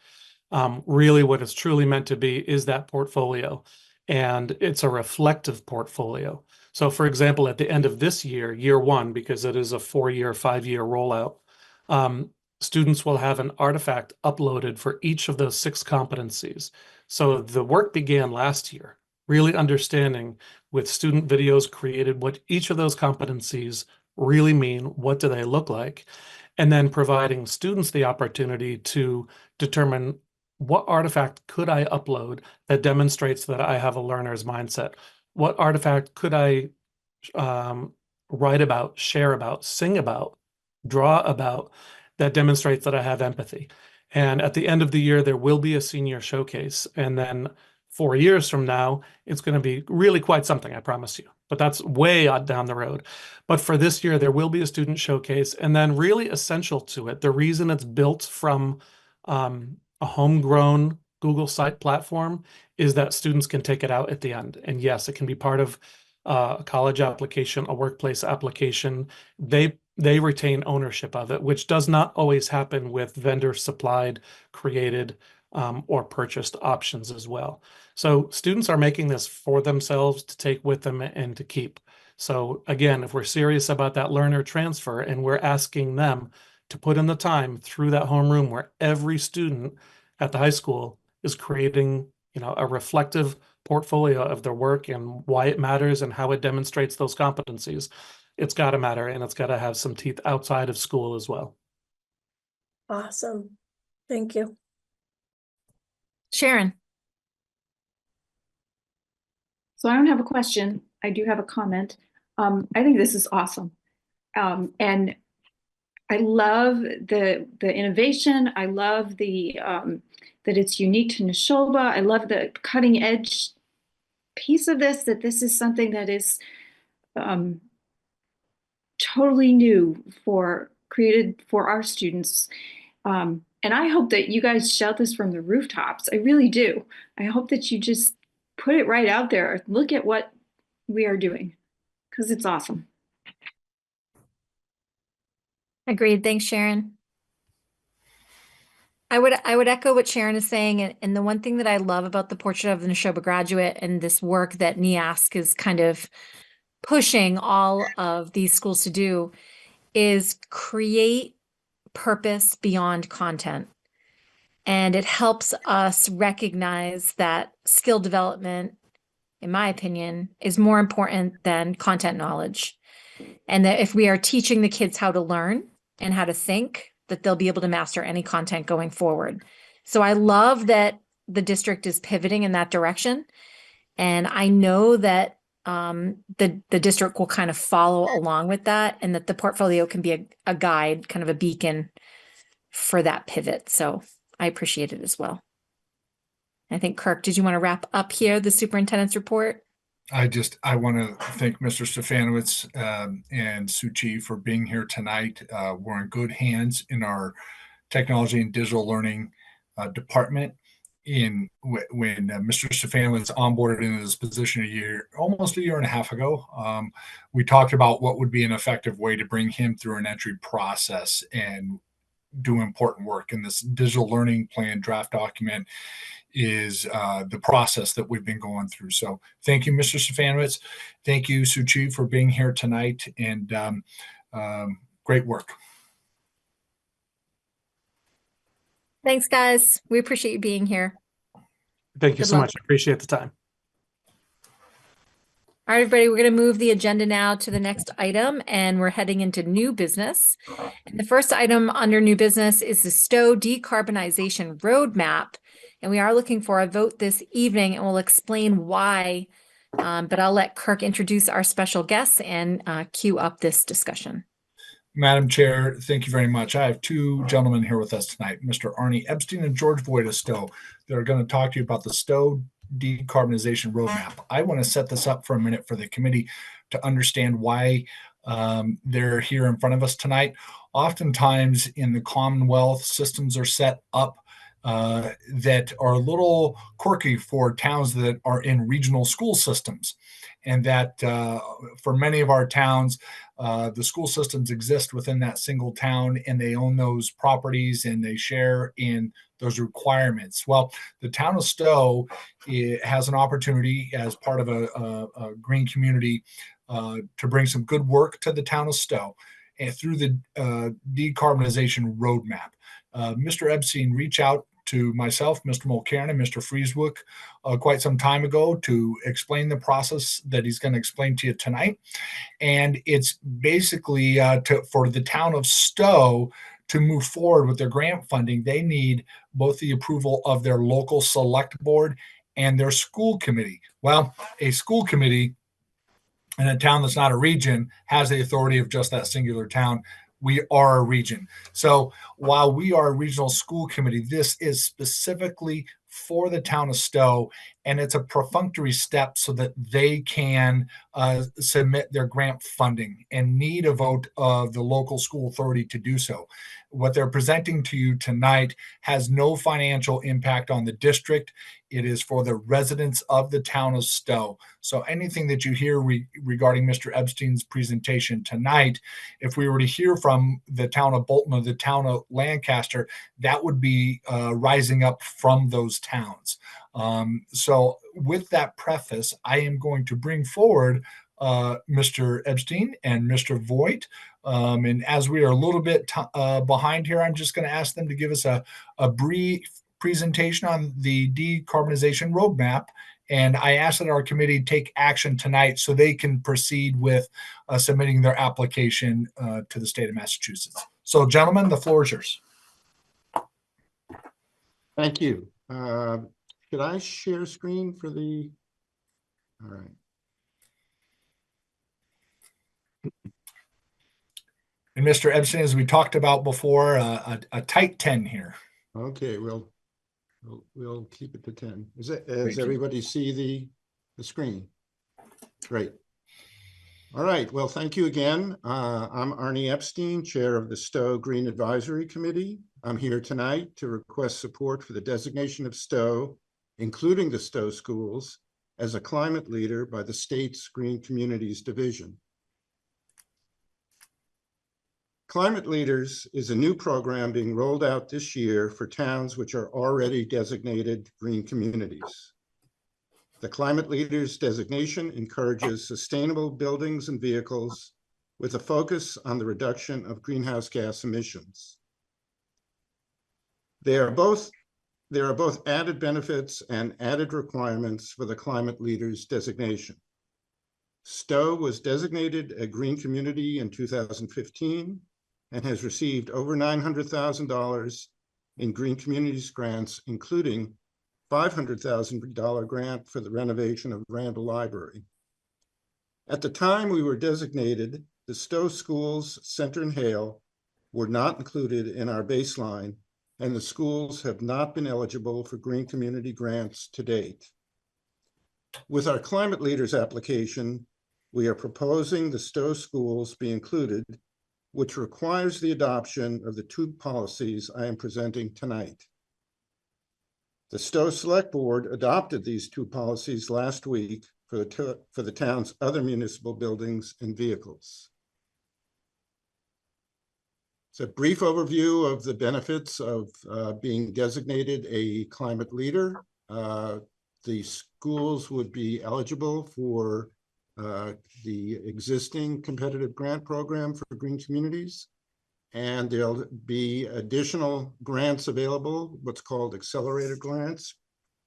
Really, what it's truly meant to be is that portfolio, and it's a reflective portfolio. So, for example, at the end of this year, year one, because it is a 4-year, 5-year rollout, students will have an artifact uploaded for each of those 6 competencies. So the work began last year, really understanding with student videos created what each of those competencies really mean, what do they look like, and then providing students the opportunity to determine what artifact could I upload that demonstrates that I have a learner's mindset? What artifact could I write about, share about, sing about, draw about that demonstrates that I have empathy? And at the end of the year, there will be a senior showcase. And then 4 years from now, it's going to be really quite something, I promise you. But that's way out down the road. But for this year, there will be a student showcase. And then really essential to it, the reason it's built from a homegrown Google Site platform is that students can take it out at the end. And yes, it can be part of a college application, a workplace application. They retain ownership of it, which does not always happen with vendor supplied, created, or purchased options as well. So students are making this for themselves to take with them and to keep. So again, if we're serious about that learner transfer and we're asking them to put in the time through that homeroom where every student at the high school is creating, a reflective portfolio of their work and why it matters and how it demonstrates those competencies, it's got to matter, and it's got to have some teeth outside of school as well. Awesome. Thank you. Sharon. So I don't have a question. I do have a comment. I think this is awesome. And I love the innovation. I love the that it's unique to Nashoba. I love the cutting edge piece of this, that this is something that is totally new created for our students. And I hope that you guys shout this from the rooftops. I really do. I hope that you just put it right out there. Look at what we are doing, because it's awesome. Agreed. Thanks, Sharon. I would echo what Sharon is saying. And the one thing that I love about the Portrait of the Nashoba Graduate and this work that NEASC is kind of pushing all of these schools to do is create purpose beyond content. And it helps us recognize that skill development, in my opinion, is more important than content knowledge. And that if we are teaching the kids how to learn and how to think, that they'll be able to master any content going forward. So I love that the district is pivoting in that direction. And I know that the district will kind of follow along with that, and that the portfolio can be a guide, kind of a beacon for that pivot. So I appreciate it as well. I think, Kirk, did you want to wrap up here the superintendent's report? I want to thank Mr. Stefanowitz and Suchi for being here tonight. We're in good hands in our technology and digital learning department. When Mr. Stefanowitz onboarded into this position almost a year and a half ago, we talked about what would be an effective way to bring him through an entry process and do important work. And this digital learning plan draft document is the process that we've been going through. So thank you, Mr. Stefanowitz. Thank you, Suchi, for being here tonight, and great work. Thanks, guys. We appreciate you being here. Thank you Good so luck. much. I appreciate the time. All right, everybody, we're going to move the agenda now to the next item, and we're heading into new business. And the first item under new business is the STOW decarbonization roadmap. And we are looking for a vote this evening, and we'll explain why. But I'll let Kirk introduce our special guests and cue up this discussion. Madam Chair, thank you very much. I have two gentlemen here with us tonight, Mr. Arnie Epstein and George Voigt of STOW. They're going to talk to you about the STOW decarbonization roadmap. I want to set this up for a minute for the committee to understand why they're here in front of us tonight. Oftentimes in the Commonwealth, systems are set up that are a little quirky for towns that are in regional school systems. And that for many of our towns, the school systems exist within that single town, and they own those properties and they share in those requirements. Well, the town of Stowe has an opportunity as part of a green community to bring some good work to the town of Stowe and through the decarbonization roadmap. Mr. Epstein reached out to myself, Mr. Mulcairn, and Mr. Frieswook quite some time ago to explain the process that he's going to explain to you tonight. And it's basically for the town of Stowe to move forward with their grant funding, they need both the approval of their local select board and their school committee. Well, a school committee in a town that's not a region has the authority of just that singular town. We are a region. So while we are a regional school committee, this is specifically for the town of Stowe, and it's a perfunctory step so that they can submit their grant funding and need a vote of the local school authority to do so. What they're presenting to you tonight has no financial impact on the district. It is for the residents of the town of Stowe. So anything that you hear regarding Mr. Epstein's presentation tonight, if we were to hear from the town of Bolton or the town of Lancaster, that would be rising up from those towns. So with that preface, I am going to bring forward Mr. Epstein and Mr. Voigt. And as we are a little bit behind here, I'm just going to ask them to give us a brief presentation on the decarbonization roadmap. And I ask that our committee take action tonight so they can proceed with submitting their application to the state of Massachusetts. So gentlemen, the floor is yours. Thank you. Should I share screen for the, all right. And Mr. Epstein, as we talked about before, a tight 10 here. Okay, we'll keep it to 10. Does everybody see the screen? Great. All right, well, thank you again. I'm Arnie Epstein, chair of the Stowe Green Advisory Committee. I'm here tonight to request support for the designation of Stowe, including the Stowe schools, as a climate leader by the state's Green Communities Division. Climate Leaders is a new program being rolled out this year for towns which are already designated green communities. The Climate Leaders designation encourages sustainable buildings and vehicles with a focus on the reduction of greenhouse gas emissions. There are both added benefits and added requirements for the Climate Leaders designation. Stowe was designated a green community in 2015 and has received over $900,000 in Green Communities grants, including $500,000 grant for the renovation of Randall Library. At the time we were designated, the Stowe schools, Center and Hale, were not included in our baseline, and the schools have not been eligible for Green Community grants to date. With our Climate Leaders application, we are proposing the Stowe schools be included, which requires the adoption of the two policies I am presenting tonight. The Stowe Select Board adopted these two policies last week for the town's other municipal buildings and vehicles. It's a brief overview of the benefits of being designated a climate leader. The schools would be eligible for the existing competitive grant program for green communities, and there'll be additional grants available, what's called accelerated grants,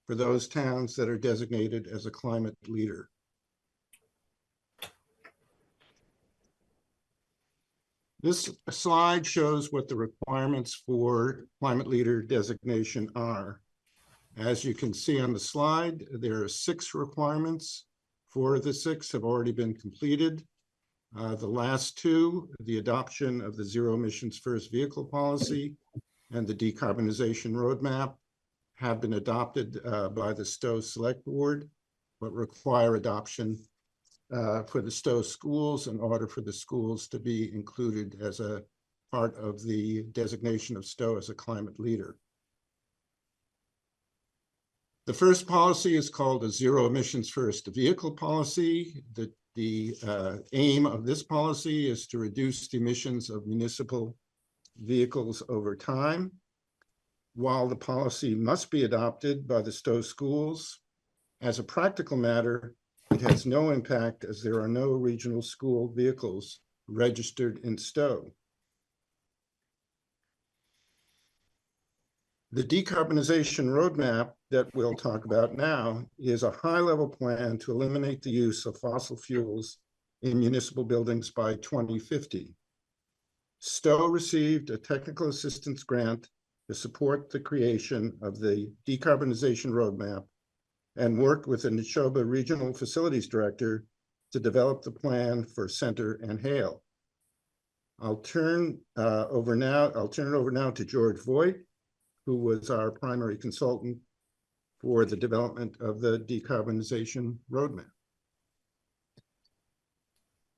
for those towns that are designated as a climate leader. This slide shows what the requirements for climate leader designation are. As you can see on the slide, there are 6 requirements. 4 of the 6 have already been completed. The last 2, the adoption of the Zero Emissions First Vehicle Policy and the Decarbonization Roadmap, have been adopted by the Stowe Select Board, but require adoption for the Stowe schools in order for the schools to be included as a part of the designation of Stowe as a climate leader. The first policy is called a zero emissions first vehicle policy. The aim of this policy is to reduce the emissions of municipal vehicles over time. While the policy must be adopted by the Stowe schools, as a practical matter, it has no impact as there are no regional school vehicles registered in Stowe. The decarbonization roadmap that we'll talk about now is a high-level plan to eliminate the use of fossil fuels in municipal buildings by 2050. Stowe received a technical assistance grant to support the creation of the decarbonization roadmap and worked with the Nashoba Regional Facilities Director to develop the plan for Center and Hale. I'll turn it over now to George Voigt, who was our primary consultant for the development of the decarbonization roadmap.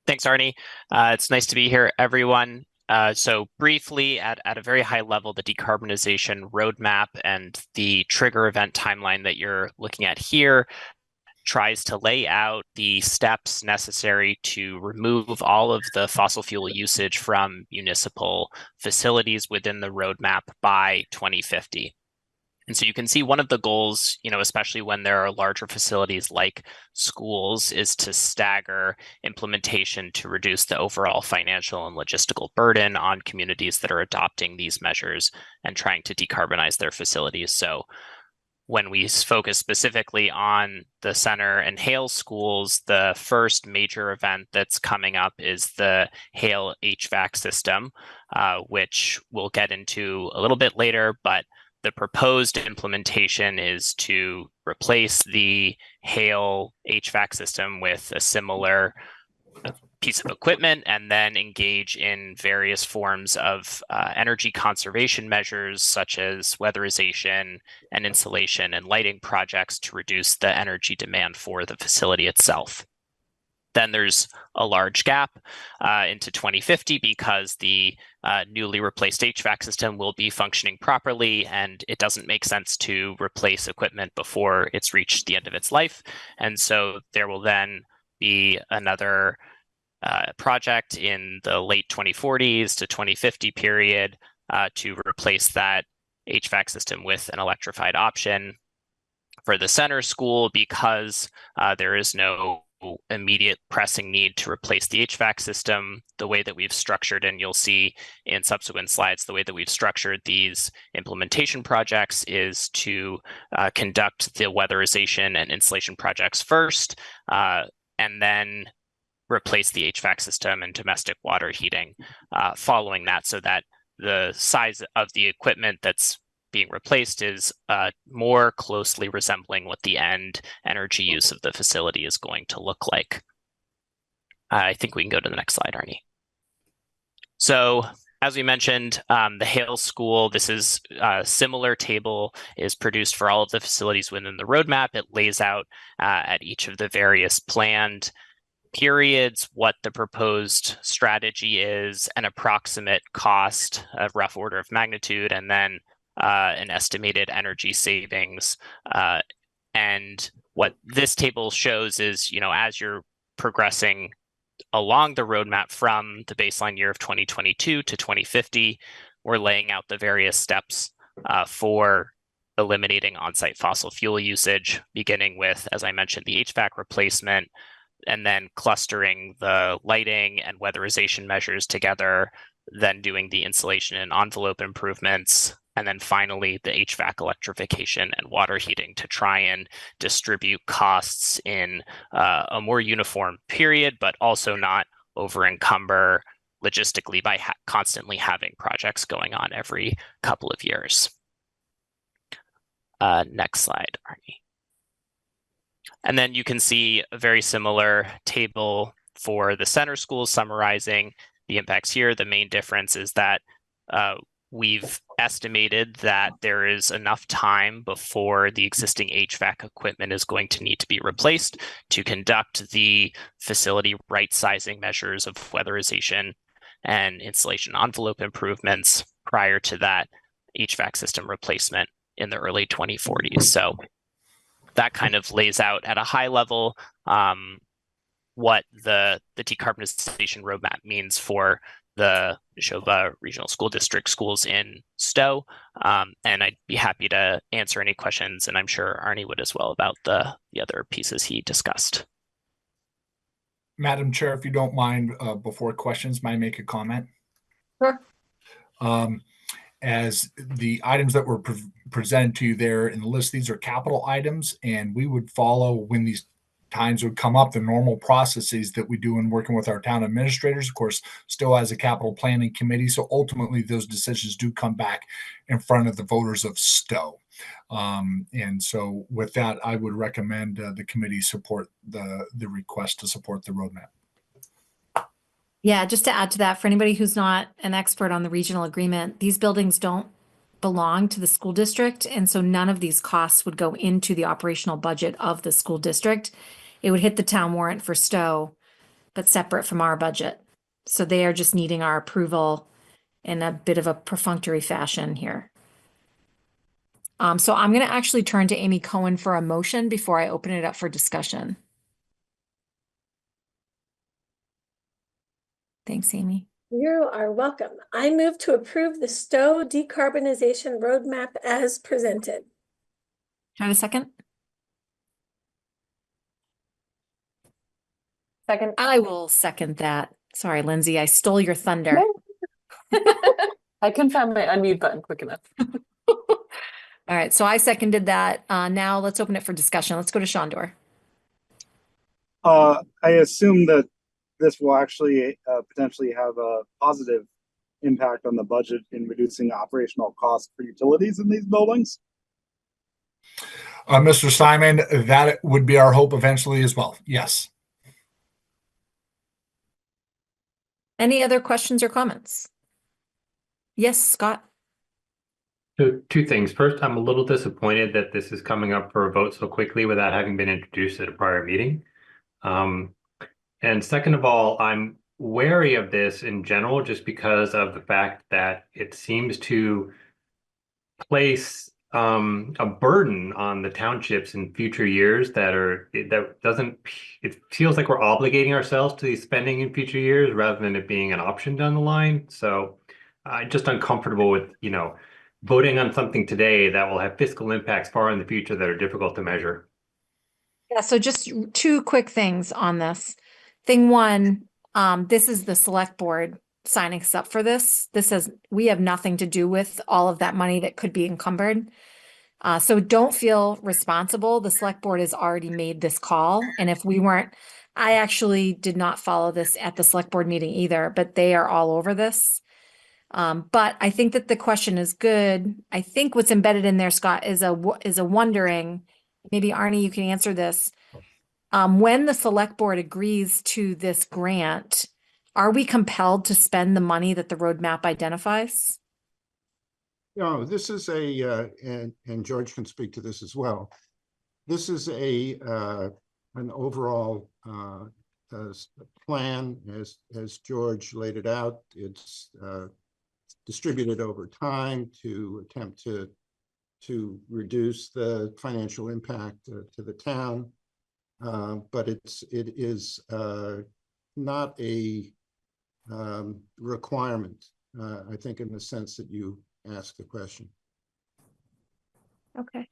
Thanks, Arnie. It's nice to be here, everyone. So briefly, at a very high level, the decarbonization roadmap and the trigger event timeline that you're looking at here tries to lay out the steps necessary to remove all of the fossil fuel usage from municipal facilities within the roadmap by 2050. And so you can see one of the goals, especially when there are larger facilities like schools, is to stagger implementation to reduce the overall financial and logistical burden on communities that are adopting these measures and trying to decarbonize their facilities. So when we focus specifically on the Center and Hale schools, the first major event that's coming up is the Hale HVAC system, which we'll get into a little bit later, but the proposed implementation is to replace the Hale HVAC system with a similar piece of equipment and then engage in various forms of energy conservation measures such as weatherization and insulation and lighting projects to reduce the energy demand for the facility itself. Then there's a large gap into 2050 because the newly replaced HVAC system will be functioning properly, and it doesn't make sense to replace equipment before it's reached the end of its life. And so there will then be another project in the late 2040s to 2050 period to replace that HVAC system with an electrified option. For the center school, because there is no immediate pressing need to replace the HVAC system, the way that we've structured, and you'll see in subsequent slides, the way that we've structured these implementation projects is to conduct the weatherization and insulation projects first, and then replace the HVAC system and domestic water heating following that, so that the size of the equipment that's being replaced is more closely resembling what the end energy use of the facility is going to look like. I think we can go to the next slide, Arnie. So as we mentioned, the Hale School, this is a similar table is produced for all of the facilities within the roadmap. It lays out at each of the various planned periods what the proposed strategy is, an approximate cost, a rough order of magnitude, and then an estimated energy savings. And what this table shows is, as you're progressing along the roadmap from the baseline year of 2022 to 2050, we're laying out the various steps for eliminating on-site fossil fuel usage, beginning with, as I mentioned, the HVAC replacement, and then clustering the lighting and weatherization measures together, then doing the insulation and envelope improvements, and then finally the HVAC electrification and water heating to try and distribute costs in a more uniform period, but also not over encumber logistically by constantly having projects going on every couple of years. Next slide, Arnie. And then you can see a very similar table for the center schools summarizing the impacts here. The main difference is that we've estimated that there is enough time before the existing HVAC equipment is going to need to be replaced to conduct the facility right-sizing measures of weatherization and insulation envelope improvements prior to that HVAC system replacement in the early 2040s. So that kind of lays out at a high level what the decarbonization roadmap means for the Nashoba Regional School District schools in Stowe. And I'd be happy to answer any questions, and I'm sure Arnie would as well about the other pieces he discussed. Madam Chair, if you don't mind, before questions, may I make a comment? Sure. As the items that were presented to you there in the list, these are capital items, and we would follow, when these times would come up, the normal processes that we do in working with our town administrators. Of course, still has a capital planning committee, so ultimately those decisions do come back in front of the voters of Stowe. And so with that, I would recommend the committee support the request to support the roadmap. Yeah, just to add to that, for anybody who's not an expert on the regional agreement, these buildings don't belong to the school district, and so none of these costs would go into the operational budget of the school district. It would hit the town warrant for Stowe, but separate from our budget. So they are just needing our approval in a bit of a perfunctory fashion here. So I'm going to actually turn to Amy Cohen for a motion before I open it up for discussion. Thanks, Amy. You are welcome. I move to approve the Stowe decarbonization roadmap as presented. Can I have a second? Second. I will second that. Sorry, Lindsay, I stole your thunder. I couldn't find my unmute button quick enough. All right, so I seconded that. Now let's open it for discussion. Let's go to Shandor. I assume that this will actually potentially have a positive impact on the budget in reducing operational costs for utilities in these buildings. Mr. Simon, that would be our hope eventually as well. Yes. Any other questions or comments? Yes, Scott. So two things. First, I'm a little disappointed that this is coming up for a vote so quickly without having been introduced at a prior meeting. And second of all, I'm wary of this in general just because of the fact that it seems to place a burden on the townships in future years it feels like we're obligating ourselves to these spending in future years rather than it being an option down the line. So I'm just uncomfortable with, voting on something today that will have fiscal impacts far in the future that are difficult to measure. Yeah, so just two quick things on this. Thing one, this is the select board signing us up for this. We have nothing to do with all of that money that could be encumbered. So don't feel responsible. The select board has already made this call. And if we weren't, I actually did not follow this at the select board meeting either, but they are all over this. But I think that the question is good. I think what's embedded in there, Scott, is a wondering, maybe Arnie, you can answer this. When the select board agrees to this grant, are we compelled to spend the money that the roadmap identifies? No, this is and George can speak to this as well. This is an overall plan as George laid it out. It's distributed over time to attempt to reduce the financial impact to the town. But it is not a requirement, I think, in the sense that you asked the question. Okay.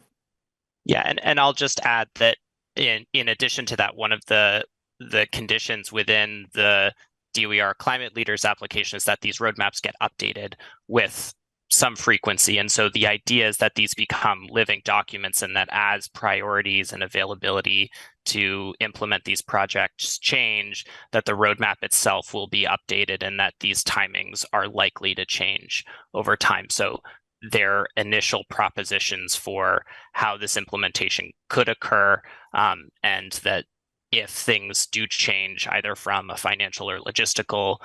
Yeah, and I'll just add that in addition to that, one of the conditions within the DOER Climate Leaders application is that these roadmaps get updated with some frequency. And so the idea is that these become living documents and that as priorities and availability to implement these projects change, that the roadmap itself will be updated and that these timings are likely to change over time. So their initial propositions for how this implementation could occur, and that if things do change, either from a financial or logistical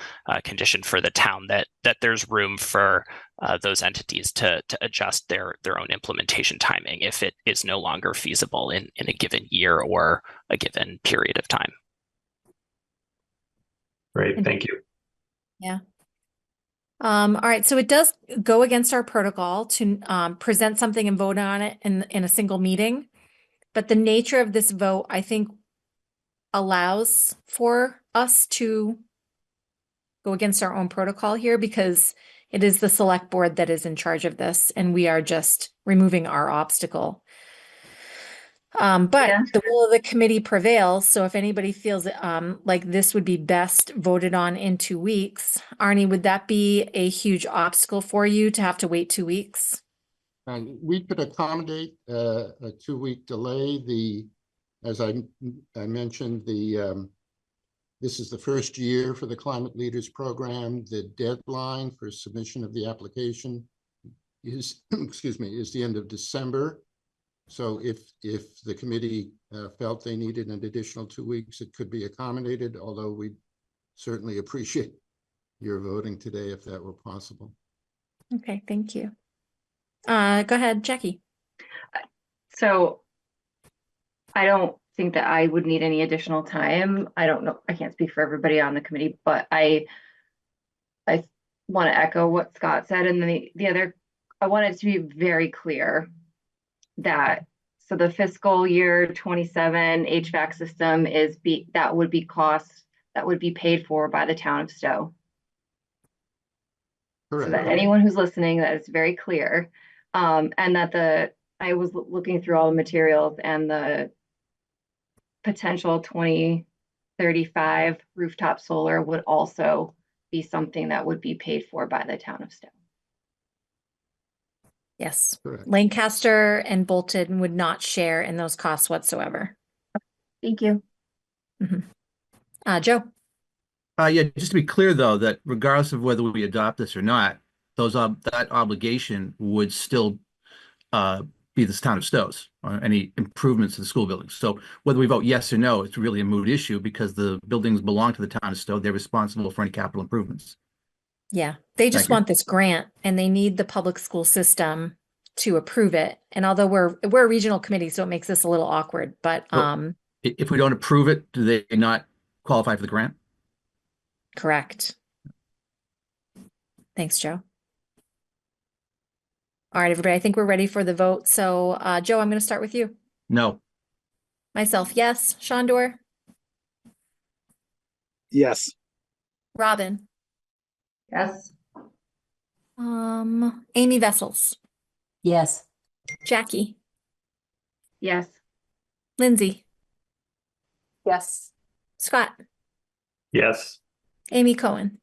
condition for the town, that there's room for those entities to adjust their own implementation timing if it is no longer feasible in a given year or a given period of time. Great, thank you. Yeah. All right, so it does go against our protocol to present something and vote on it in a single meeting. but the nature of this vote, I think, allows for us to go against our own protocol here because it is the select board that is in charge of this, and we are just removing our obstacle. But Yeah. the will of the committee prevails. So if anybody feels like this would be best voted on in 2 weeks, Arnie, would that be a huge obstacle for you to have to wait 2 weeks? We could accommodate a 2-week delay. As I mentioned, this is the first year for the Climate Leaders Program. The deadline for submission of the application is, excuse me, is the end of December. So if the committee felt they needed an additional 2 weeks, it could be accommodated, although we certainly appreciate your voting today if that were possible. Okay, thank you. Go ahead, Jackie. So I don't think that I would need any additional time. I don't know. I can't speak for everybody on the committee, but I want to echo what Scott said. And then the other, I want it to be very clear that so the fiscal year 27 HVAC system that would be costs that would be paid for by the town of Stowe. Correct. So that anyone who's listening, that it's very clear. And that I was looking through all the materials, and the potential 2035 rooftop solar would also be something that would be paid for by the town of Stowe. Yes. Correct. Lancaster and Bolton would not share in those costs whatsoever. Thank you. Joe. Yeah, just to be clear, though, that regardless of whether we adopt this or not, that obligation would still be the town of Stowe's on any improvements to the school buildings. So whether we vote yes or no, it's really a moot issue because the buildings belong to the town of Stowe. They're responsible for any capital improvements. Yeah, they just Thank you. want this grant, and they need the public school system to approve it. And although we're a regional committee, so it makes this a little awkward, but So if we don't approve it, do they not qualify for the grant? correct. Thanks, Joe. All right, everybody, I think we're ready for the vote. So, Joe, I'm going to start with you. No. Myself, yes. Shondor, Yes. Robin, Yes. Amy Vessels, Yes. Jackie, Yes. Lindsay, Yes. Scott, Yes. Amy Cohen,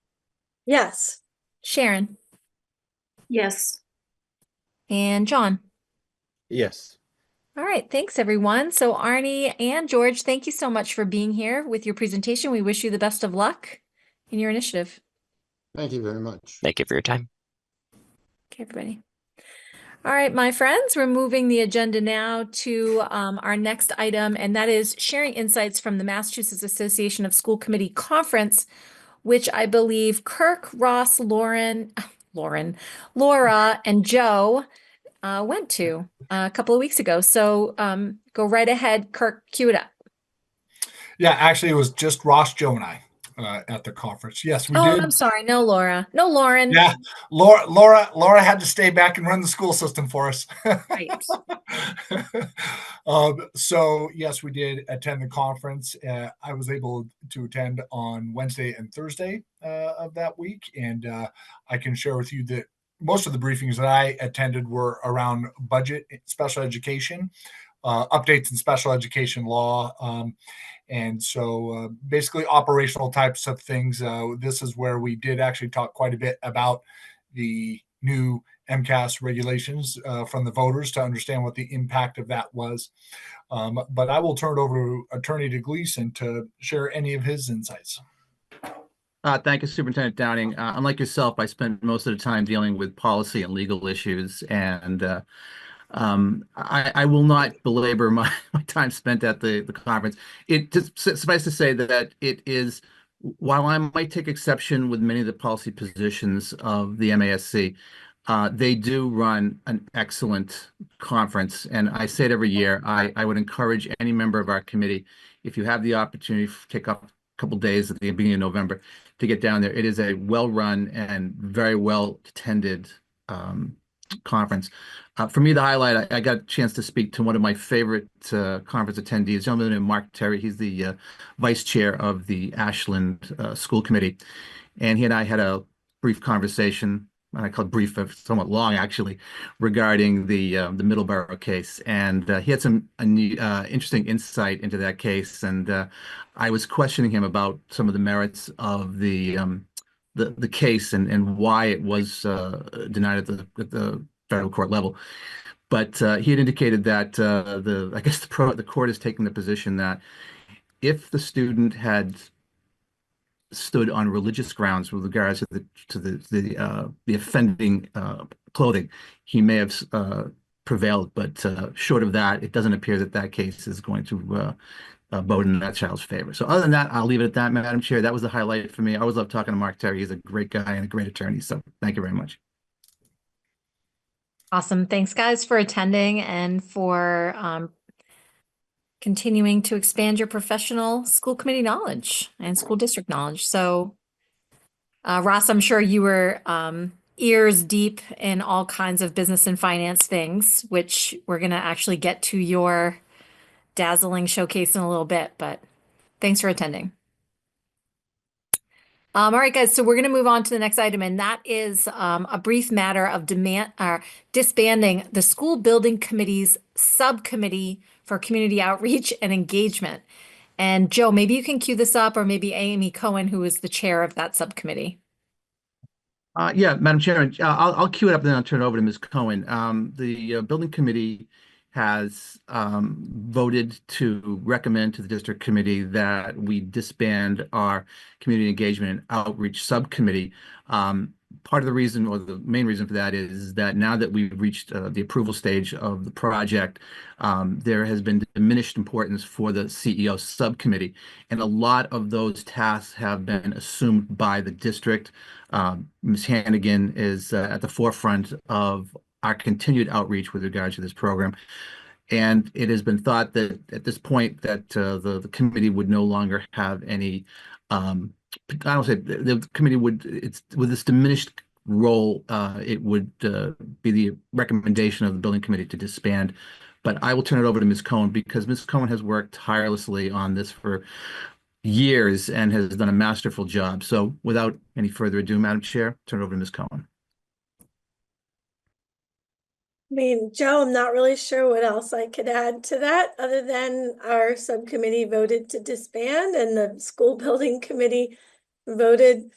Yes. Sharon, Yes. and John. Yes. All right, thanks everyone. So Arnie and George, thank you so much for being here with your presentation. We wish you the best of luck in your initiative. Thank you very much. Thank you for your time. Okay, everybody. All right, my friends, we're moving the agenda now to our next item, and that is sharing insights from the Massachusetts Association of School Committee Conference, which I believe Kirk, Ross, Laura, and Joe went to a couple of weeks ago. So go right ahead, Kirk, cue it up. Yeah, actually, it was just Ross, Joe, and I at the conference. Yes, we did. I'm sorry. No, Laura. No, Lauren. Yeah, Laura had to stay back and run the school system for us. Right. So yes, we did attend the conference. I was able to attend on Wednesday and Thursday of that week, and I can share with you that most of the briefings that I attended were around budget, special education, updates in special education law. And so basically operational types of things. This is where we did actually talk quite a bit about the new MCAS regulations from the voters to understand what the impact of that was. But I will turn it over to Attorney DeGleason to share any of his insights. Thank you, Superintendent Downing. Unlike yourself, I spent most of the time dealing with policy and legal issues, and I will not belabor my time spent at the conference. It just suffice to say that it is, while I might take exception with many of the policy positions of the MASC, they do run an excellent conference. And I say it every year, I would encourage any member of our committee, if you have the opportunity to take up a couple days at the beginning of November, to get down there. It is a well-run and very well-attended conference. For me, the highlight, I got a chance to speak to one of my favorite conference attendees, a gentleman named Mark Terry. He's the vice chair of the Ashland School Committee. And he and I had a brief conversation, and I call it brief, somewhat long actually, regarding the Middleborough case. And he had some interesting insight into that case. And I was questioning him about some of the merits of the case and why it was denied at the federal court level. But he had indicated that I guess the court is taking the position that if the student had stood on religious grounds with regards to the offending clothing, he may have prevailed. But short of that, it doesn't appear that that case is going to vote in that child's favor. So other than that, I'll leave it at that, Madam Chair. That was the highlight for me. I always love talking to Mark Terry. He's a great guy and a great attorney. So thank you very much. Awesome. Thanks, guys, for attending and for continuing to expand your professional school committee knowledge and school district knowledge. So, Ross, I'm sure you were ears deep in all kinds of business and finance things, which we're going to actually get to your dazzling showcase in a little bit, but thanks for attending. All right, guys, so we're going to move on to the next item, and that is a brief matter of disbanding the School Building Committee's subcommittee for community outreach and engagement. And Joe, maybe you can cue this up, or maybe Amy Cohen, who is the chair of that subcommittee. Yeah, Madam Chair, I'll cue it up and then I'll turn it over to Ms. Cohen. The Building Committee has voted to recommend to the district committee that we disband our community engagement and outreach subcommittee. Part of the reason, or the main reason for that, is that now that we've reached the approval stage of the project, there has been diminished importance for the CEO subcommittee, and a lot of those tasks have been assumed by the district. Ms. Hannigan is at the forefront of our continued outreach with regard to this program. And it has been thought that at this point that the committee would no longer have any, I don't say the committee would, it's with this diminished role, it would be the recommendation of the building committee to disband. But I will turn it over to Ms. Cohen, because Ms. Cohen has worked tirelessly on this for years and has done a masterful job. So without any further ado, Madam Chair, turn it over to Ms. Cohen. I mean, Joe, I'm not really sure what else I could add to that, other than our subcommittee voted to disband and the school building committee voted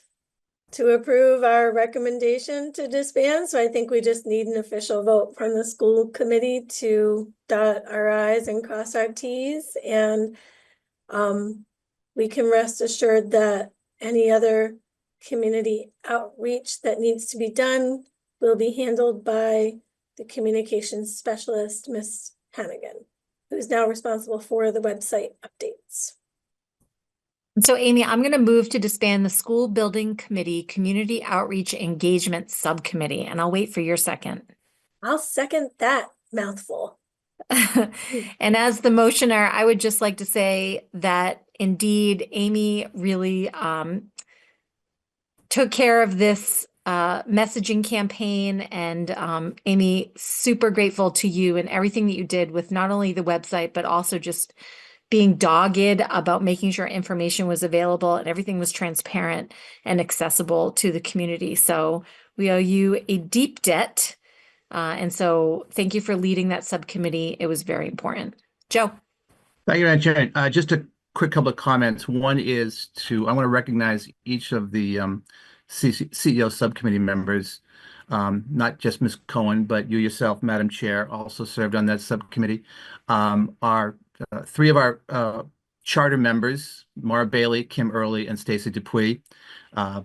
to approve our recommendation to disband. So I think we just need an official vote from the school committee to dot our i's and cross our t's. And we can rest assured that any other community outreach that needs to be done will be handled by the communications specialist, Ms. Hannigan, who's now responsible for the website updates. So Amy, I'm going to move to disband the School Building Committee Community Outreach Engagement Subcommittee, and I'll wait for your second. I'll second that mouthful. And as the motioner, I would just like to say that indeed, Amy really took care of this messaging campaign, and Amy, super grateful to you and everything that you did with not only the website, but also just being dogged about making sure information was available and everything was transparent and accessible to the community. So we owe you a deep debt. And so thank you for leading that subcommittee. It was very important. Joe. Thank you, Madam Chair. Just a quick couple of comments. One is I want to recognize each of the CEO subcommittee members, not just Ms. Cohen, but you yourself, Madam Chair, also served on that subcommittee. Three of our charter members, Maura Bailey, Kim Early, and Stacy Dupuy.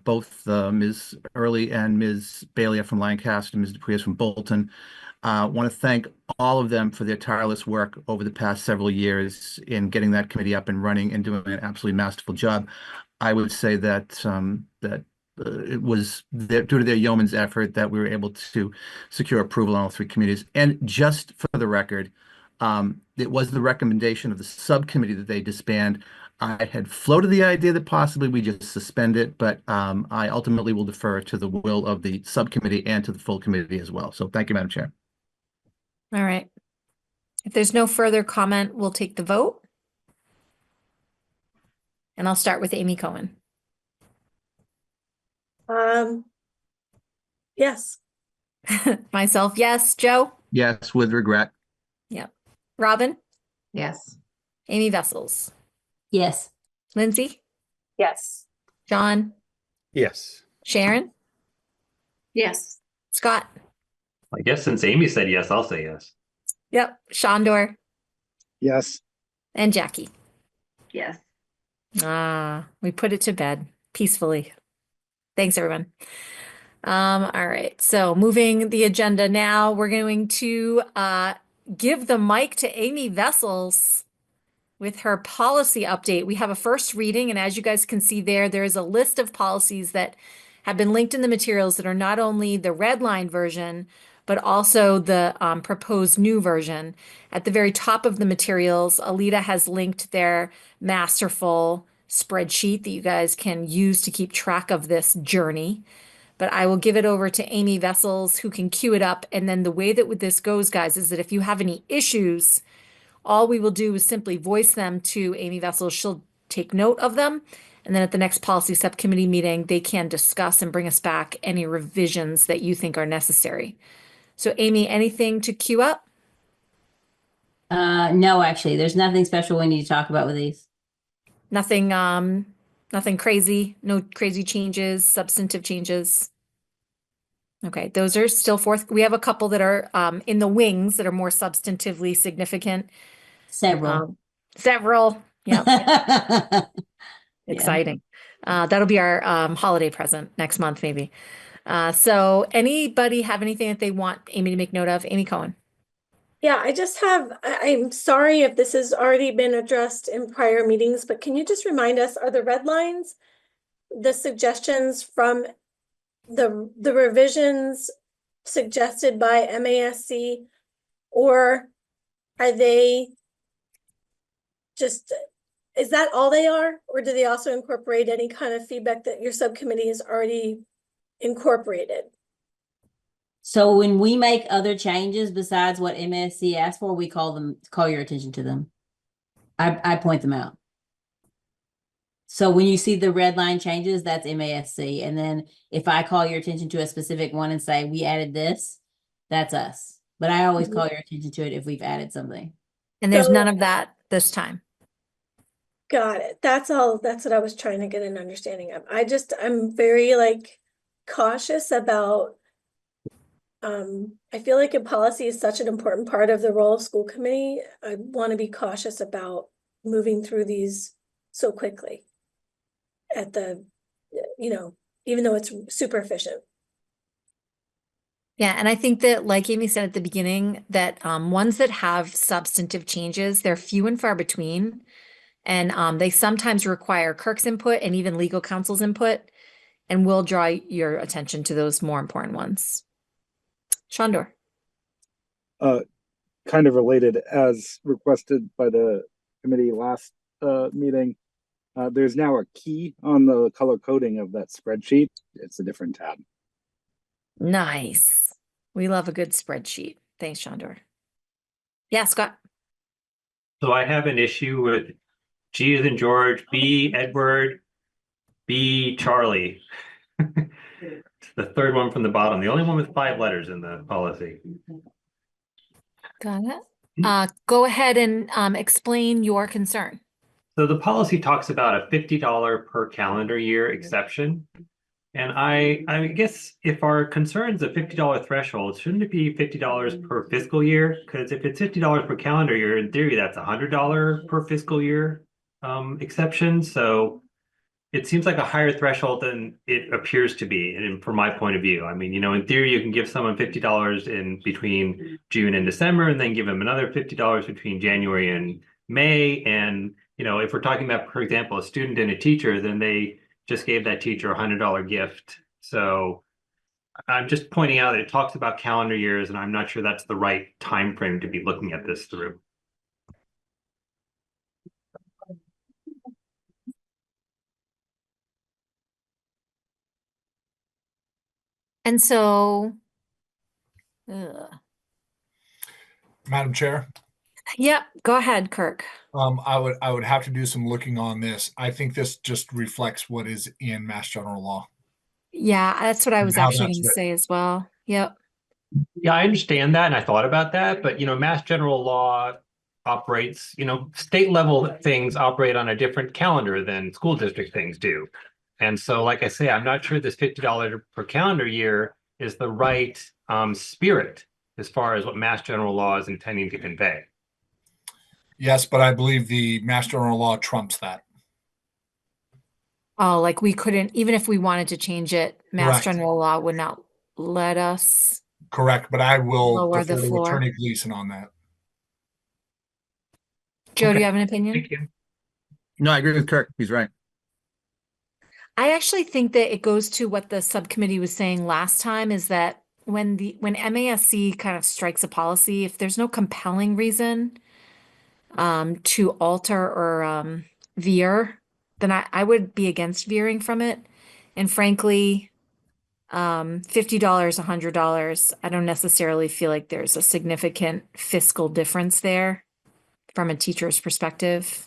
Both Ms. Early and Ms. Bailey are from Lancaster, Ms. Dupuy is from Bolton. Want to thank all of them for their tireless work over the past several years in getting that committee up and running and doing an absolutely masterful job. I would say that it was due to their yeoman's effort that we were able to secure approval on all three committees. And just for the record, It was the recommendation of the subcommittee that they disband. I had floated the idea that possibly we just suspend it, but I ultimately will defer to the will of the subcommittee and to the full committee as well. So thank you, Madam Chair. All right. If there's no further comment, we'll take the vote. And I'll start with Amy Cohen. Yes. Myself, yes. Joe? Yes, with regret. Yep. Robin? Yes. Amy Vessels? Yes. Lindsay? Yes. John? Yes. Sharon? Yes. Scott? I guess since Amy said yes, I'll say yes. Yep. Shondor? Yes. And Jackie? Yes. We put it to bed peacefully. Thanks, everyone. All right. So moving the agenda now, we're going to give the mic to Amy Vessels with her policy update. We have a first reading, and as you guys can see there is a list of policies that have been linked in the materials that are not only the red line version, but also the proposed new version. At the very top of the materials, Alita has linked their masterful spreadsheet that you guys can use to keep track of this journey. But I will give it over to Amy Vessels, who can queue it up. And then the way that this goes, guys, is that if you have any issues, all we will do is simply voice them to Amy Vessels. She'll take note of them. And then at the next policy subcommittee meeting, they can discuss and bring us back any revisions that you think are necessary. So Amy, anything to queue up? No, actually, there's nothing special we need to talk about with these. Nothing, nothing crazy, no crazy changes, substantive changes. Okay, those are still forth. We have a couple that are in the wings that are more substantively significant. Several. Several. Yeah. Yeah. Exciting. That'll be our holiday present next month, maybe. So anybody have anything that they want Amy to make note of? Amy Cohen. Yeah, I'm sorry if this has already been addressed in prior meetings, but can you just remind us, are the red lines the suggestions from the revisions suggested by MASC, or are they just, is that all they are? Or do they also incorporate any kind of feedback that your subcommittee has already incorporated? So when we make other changes besides what MSC asked for, we call your attention to them. I point them out. So when you see the red line changes, that's MASC. And then if I call your attention to a specific one and say, we added this, that's us. But I always call your attention to it if we've added something. And there's none of that this time. Got it. That's all. That's what I was trying to get an understanding of. I'm very cautious about, I feel like a policy is such an important part of the role of school committee. I want to be cautious about moving through these so quickly at the, even though it's super efficient. Yeah, and I think that, like Amy said at the beginning, that ones that have substantive changes, they're few and far between. And they sometimes require Kirk's input and even legal counsel's input. And we'll draw your attention to those more important ones. Shondor. Kind of related, as requested by the committee last meeting, there's now a key on the color coding of that spreadsheet. It's a different tab. Nice. We love a good spreadsheet. Thanks, Shondor. Yeah, Scott. So I have an issue with G as in George, B Edward, B Charlie. It's the third one from the bottom, the only one with 5 letters in the policy. Got it. Go ahead and explain your concern. So the policy talks about a $50 per calendar year exception. And I guess if our concern is a $50 threshold, shouldn't it be $50 per fiscal year? Because if it's $50 per calendar year, in theory, that's $100 per fiscal year exception. So it seems like a higher threshold than it appears to be, and from my point of view. I mean, in theory, you can give someone $50 in between June and December, and then give them another $50 between January and May. And, if we're talking about, for example, a student and a teacher, then they just gave that teacher a $100 gift. So I'm just pointing out that it talks about calendar years, and I'm not sure that's the right time frame to be looking at this through. And so, ugh. Madam Chair, Yep, go ahead, Kirk. I would have to do some looking on this. I think this just reflects what is in Mass General Law. Yeah, that's what I was How actually that's going to written. say as well. Yep. Yeah, I understand that, and I thought about that, but Mass General Law operates, state level things operate on a different calendar than school district things do. And so, like I say, I'm not sure this $50 per calendar year is the right spirit as far as what Mass General Law is intending to convey. Yes, but I believe the Mass General Law trumps that. Oh, like we couldn't, even if we wanted to change it, Mass Correct. General Law would not let us Correct, but I will lower the defer to floor. Attorney Gleason on that. Joe, do Okay. you have an opinion? Thank you. No, I agree with Kirk. He's right. I actually think that it goes to what the subcommittee was saying last time, is that when MASC kind of strikes a policy, if there's no compelling reason to alter or veer, then I would be against veering from it. And frankly, $50, $100, I don't necessarily feel like there's a significant fiscal difference there from a teacher's perspective.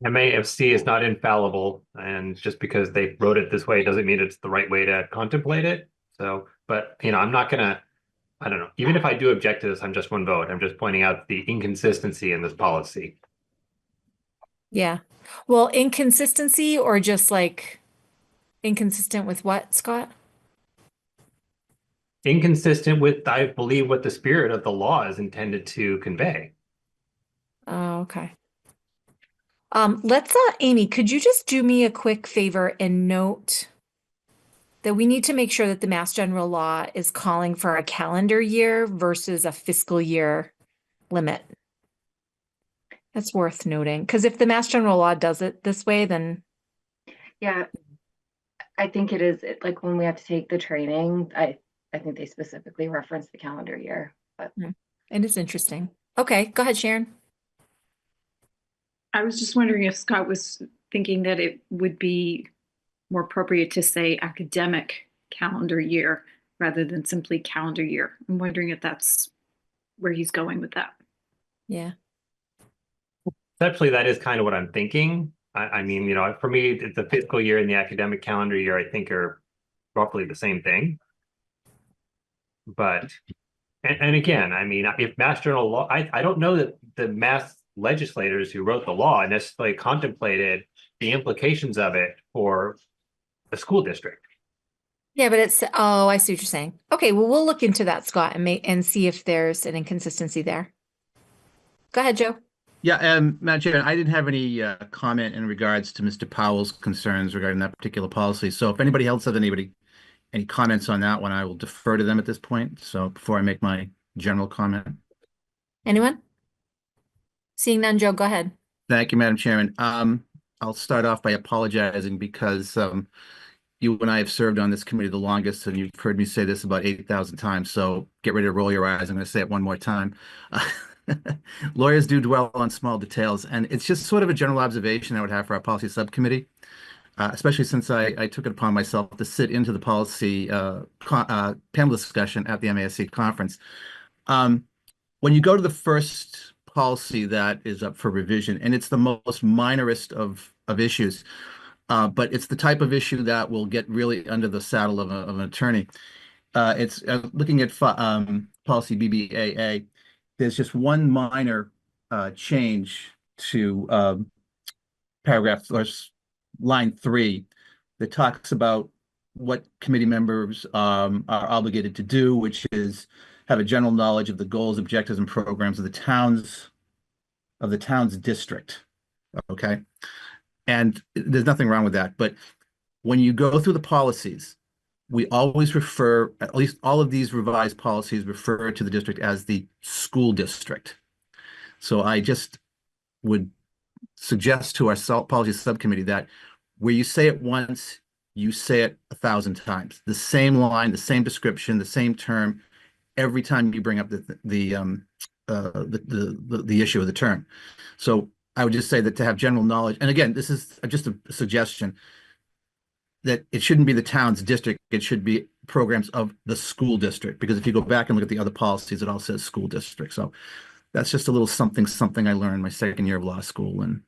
MAFC is not infallible, and just because they wrote it this way doesn't mean it's the right way to contemplate it. So, but I'm not gonna, I don't know. Even if I do object to this, I'm just one vote. I'm just pointing out the inconsistency in this policy. Yeah. Well, inconsistency or just like inconsistent with what, Scott? Inconsistent with, I believe, what the spirit of the law is intended to convey. Oh, okay. Let's Amy, could you just do me a quick favor and note that we need to make sure that the Mass General Law is calling for a calendar year versus a fiscal year limit. That's worth noting, because if the Mass General Law does it this way, then Yeah, I think it is like when we have to take the training, I think they specifically reference the calendar year, but it is interesting. Okay, go ahead, Sharon. I was just wondering if Scott was thinking that it would be more appropriate to say academic calendar year rather than simply calendar year. I'm wondering if that's where he's going with that. Yeah. Conceptually, that is kind of what I'm thinking. I mean, for me, the fiscal year and the academic calendar year, I think, are roughly the same thing. But, and again, I mean, if Mass General Law, I don't know that the Mass legislators who wrote the law necessarily contemplated the implications of it for the school district. Yeah, but oh, I see what you're saying. Okay, well, we'll look into that, Scott, and see if there's an inconsistency there. Go ahead, Joe. Yeah, Madam Chair, I didn't have any comment in regards to Mr. Powell's concerns regarding that particular policy. So if anybody else has any comments on that one, I will defer to them at this point. So before I make my general comment. Anyone? Seeing none, Joe, go ahead. Thank you, Madam Chairman. I'll start off by apologizing because you and I have served on this committee the longest, and you've heard me say this about 8,000 times. So get ready to roll your eyes. I'm going to say it one more time. Lawyers do dwell on small details, and it's just sort of a general observation I would have for our policy subcommittee, especially since I took it upon myself to sit into the policy panel discussion at the MASC conference. When you go to the first policy that is up for revision, and it's the most minorest of issues, but it's the type of issue that will get really under the saddle of an attorney. It's looking at policy BBAA. There's just one minor change to paragraph or line 3 that talks about what committee members are obligated to do, which is have a general knowledge of the goals, objectives, and programs of the town's district. Okay, and there's nothing wrong with that. But when you go through the policies, we always refer, at least all of these revised policies refer to the district as the school district. So I just would suggest to our policy subcommittee that where you say it once, you say it 1,000 times. The same line, the same description, the same term, every time you bring up the issue of the term. So I would just say that to have general knowledge, and again, this is just a suggestion, that it shouldn't be the town's district, it should be programs of the school district, because if you go back and look at the other policies, it all says school district. So that's just a little something I learned my second year of law school, and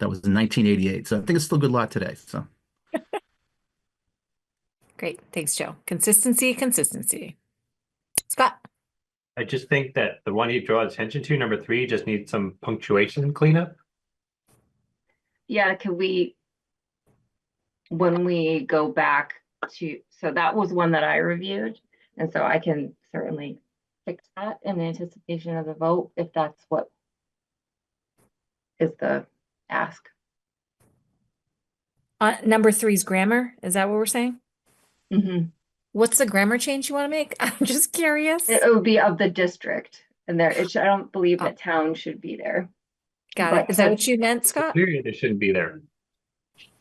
that was in 1988. So I think it's still good law today. So Great. Thanks, Joe. Consistency, consistency. Scott. I just think that the one you draw attention to, number 3, just needs some punctuation cleanup. Yeah, when we go back to, so that was one that I reviewed, and so I can certainly fix that in anticipation of the vote, if that's what is the ask. Number 3's grammar. Is that what we're saying? Mm-hmm. What's the grammar change you want to make? I'm just curious. It would be of the district, and there, I don't believe that town should be there. Got it. Is that what you meant, Scott? Period, it shouldn't be there.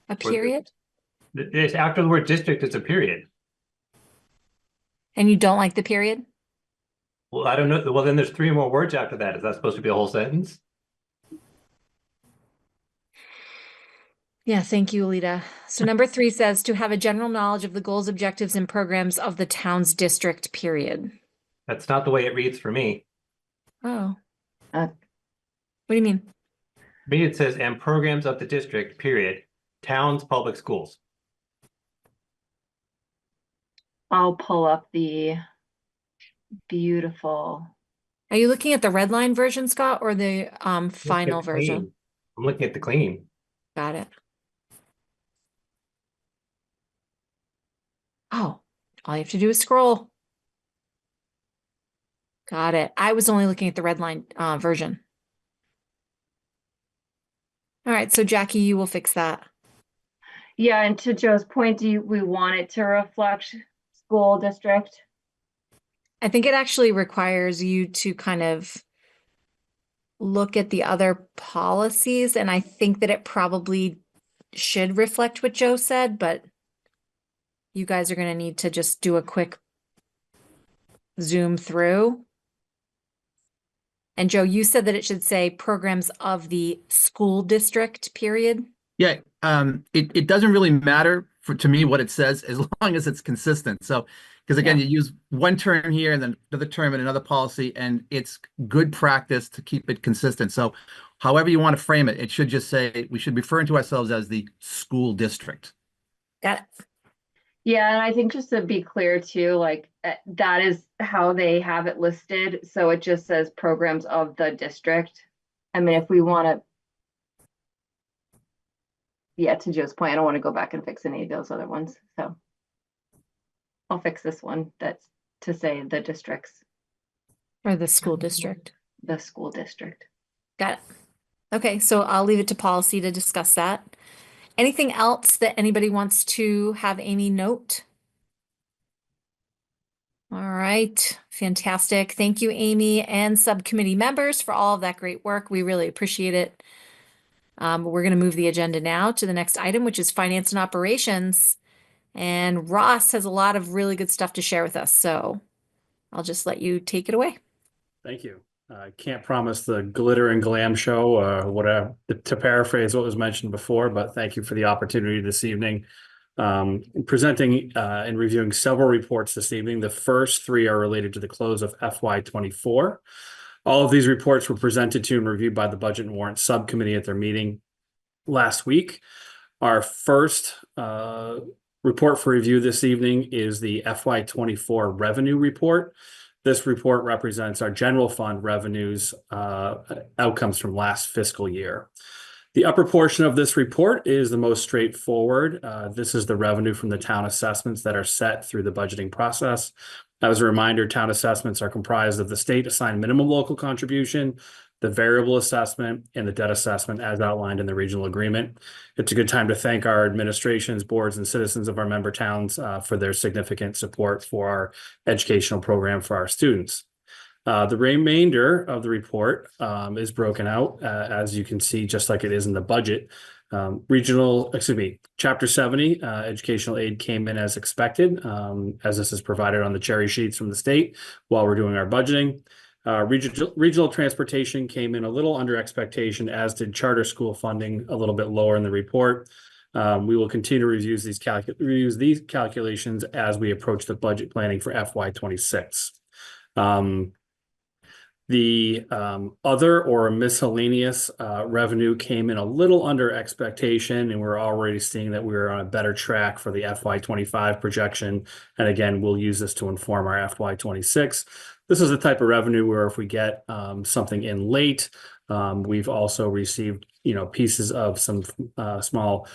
A period? It's after the word district, it's a period. And you don't like the period? Well, I don't know. Well, then there's 3 more words after that. Is that supposed to be a whole sentence? Yeah, thank you, Alita. So number 3 says to have a general knowledge of the goals, objectives, and programs of the town's district, period. That's not the way it reads for me. Oh. What do you mean? For me, it says, and programs of the district, period, towns, public schools. I'll pull up the beautiful. Are you looking at the red line version, Scott, or the final version? I'm looking at the clean. Got it. Oh, all you have to do is scroll. Got it. I was only looking at the red line version. All right, so Jackie, you will fix that. Yeah, and to Joe's point, we want it to reflect school district? I think it actually requires you to kind of look at the other policies, and I think that it probably should reflect what Joe said, but you guys are going to need to just do a quick zoom through. And Joe, you said that it should say programs of the school district, period. yeah, it doesn't really matter to me what it says as long as it's consistent. So, because again, you use one term here and then another term in another policy, and it's good practice to keep it consistent. So, however you want to frame it, it should just say we should be referring to ourselves as the school district. Got it. Yeah, and I think just to be clear too, like that is how they have it listed. So it just says programs of the district. I mean, if we want to, yeah, to Joe's point, I don't want to go back and fix any of those other ones. So I'll fix this one. That's to say the districts. Or the school district. The school district. Got it. Okay, so I'll leave it to policy to discuss that. Anything else that anybody wants to have Amy note? All right, fantastic. Thank you, Amy, and subcommittee members for all of that great work. We really appreciate it. We're going to move the agenda now to the next item, which is finance and operations. And Ross has a lot of really good stuff to share with us, so I'll just let you take it away. Thank you. I can't promise the glitter and glam show or whatever, to paraphrase what was mentioned before, but thank you for the opportunity this evening. Presenting and reviewing several reports this evening. The first 3 are related to the close of FY24. All of these reports were presented to and reviewed by the Budget and Warrant Subcommittee at their meeting last week. Our first report for review this evening is the FY24 revenue report. This report represents our general fund revenues outcomes from last fiscal year. The upper portion of this report is the most straightforward. This is the revenue from the town assessments that are set through the budgeting process. As a reminder, town assessments are comprised of the state assigned minimum local contribution, the variable assessment, and the debt assessment as outlined in the regional agreement. It's a good time to thank our administrations, boards, and citizens of our member towns for their significant support for our educational program for our students. The remainder of the report is broken out, as you can see, just like it is in the budget. Chapter 70, educational aid came in as expected, as this is provided on the cherry sheets from the state while we're doing our budgeting. Regional transportation came in a little under expectation, as did charter school funding, a little bit lower in the report. We will continue to review these calculations as we approach the budget planning for FY26. The other or miscellaneous revenue came in a little under expectation, and we're already seeing that we're on a better track for the FY25 projection. And again, we'll use this to inform our FY26. This is the type of revenue where if we get something in late, we've also received, pieces of some small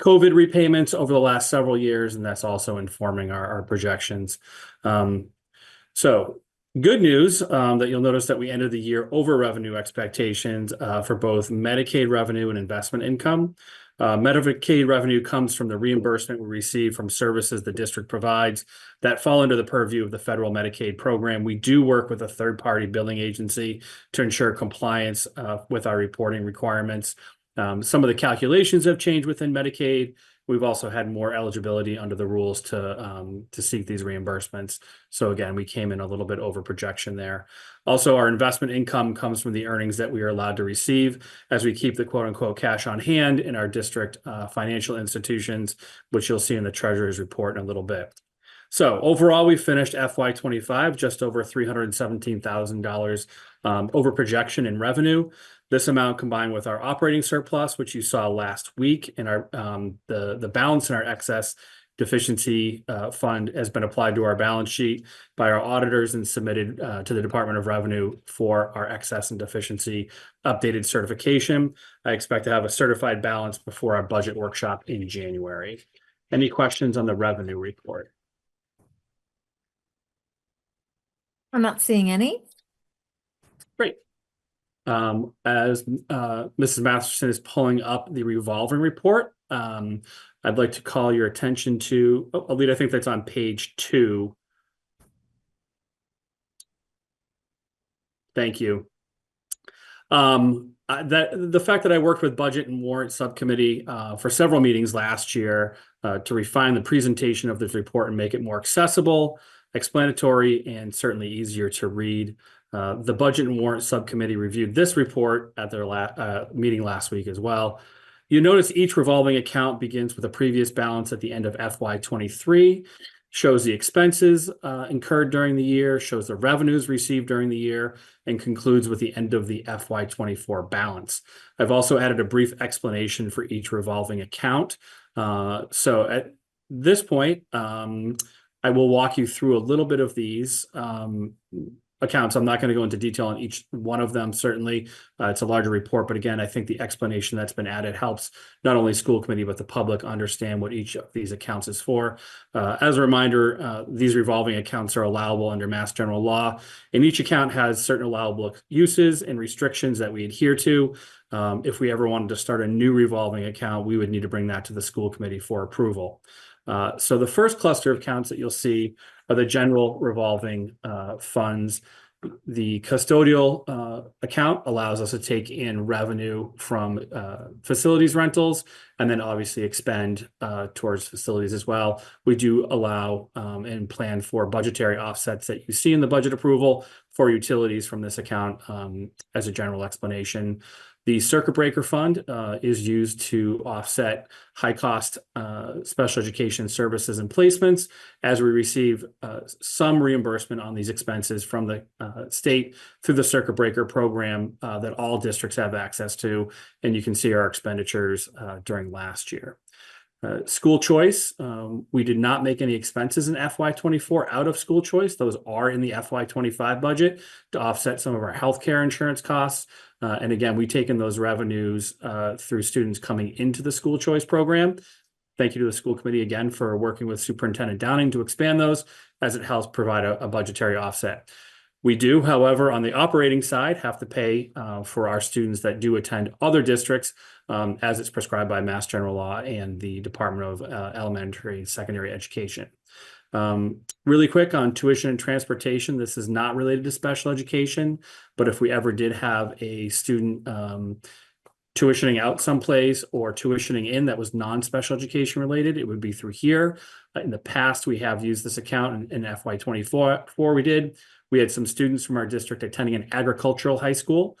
COVID repayments over the last several years, and that's also informing our projections. So good news that you'll notice that we ended the year over revenue expectations for both Medicaid revenue and investment income. Medicaid revenue comes from the reimbursement we receive from services the district provides that fall under the purview of the federal Medicaid program. We do work with a third-party billing agency to ensure compliance with our reporting requirements. Some of the calculations have changed within Medicaid. We've also had more eligibility under the rules to seek these reimbursements. So again, we came in a little bit over projection there. Also, our investment income comes from the earnings that we are allowed to receive as we keep the quote unquote cash on hand in our district financial institutions, which you'll see in the treasurer's report in a little bit. So overall, we finished FY25 just over $317,000 over projection in revenue. This amount combined with our operating surplus, which you saw last week, and our the balance in our excess deficiency fund has been applied to our balance sheet by our auditors and submitted to the Department of Revenue for our excess and deficiency updated certification. I expect to have a certified balance before our budget workshop in January. Any questions on the revenue report? I'm not seeing any. Great. As Mrs. Masterson is pulling up the revolving report, I'd like to call your attention to, Alita, I think that's on page 2. Thank you. The fact that I worked with Budget and Warrant Subcommittee for several meetings last year to refine the presentation of this report and make it more accessible, explanatory, and certainly easier to read. The Budget and Warrant Subcommittee reviewed this report at their meeting last week as well. You notice each revolving account begins with a previous balance at the end of FY23, shows the expenses incurred during the year, shows the revenues received during the year, and concludes with the end of the FY24 balance. I've also added a brief explanation for each revolving account. So at this point, I will walk you through a little bit of these accounts. I'm not going to go into detail on each one of them. Certainly, it's a larger report, but again, I think the explanation that's been added helps not only school committee, but the public understand what each of these accounts is for. As a reminder, these revolving accounts are allowable under Mass General Law, and each account has certain allowable uses and restrictions that we adhere to. If we ever wanted to start a new revolving account, we would need to bring that to the school committee for approval. So the first cluster of accounts that you'll see are the general revolving funds. The custodial account allows us to take in revenue from facilities rentals and then obviously expend towards facilities as well. We do allow and plan for budgetary offsets that you see in the budget approval for utilities from this account as a general explanation. The circuit breaker fund is used to offset high-cost special education services and placements as we receive some reimbursement on these expenses from the state through the circuit breaker program that all districts have access to, and you can see our expenditures during last year. School choice, we did not make any expenses in FY24 out of school choice. Those are in the FY25 budget to offset some of our healthcare insurance costs. And again, we take in those revenues through students coming into the school choice program. Thank you to the school committee again for working with Superintendent Downing to expand those as it helps provide a budgetary offset. We do, however, on the operating side, have to pay for our students that do attend other districts as it's prescribed by Mass General Law and the Department of Elementary and Secondary Education. Really quick on tuition and transportation, this is not related to special education, but if we ever did have a student tuitioning out someplace or tuitioning in that was non-special education related, it would be through here. In the past, we have used this account in FY24. We did. We had some students from our district attending an agricultural high school.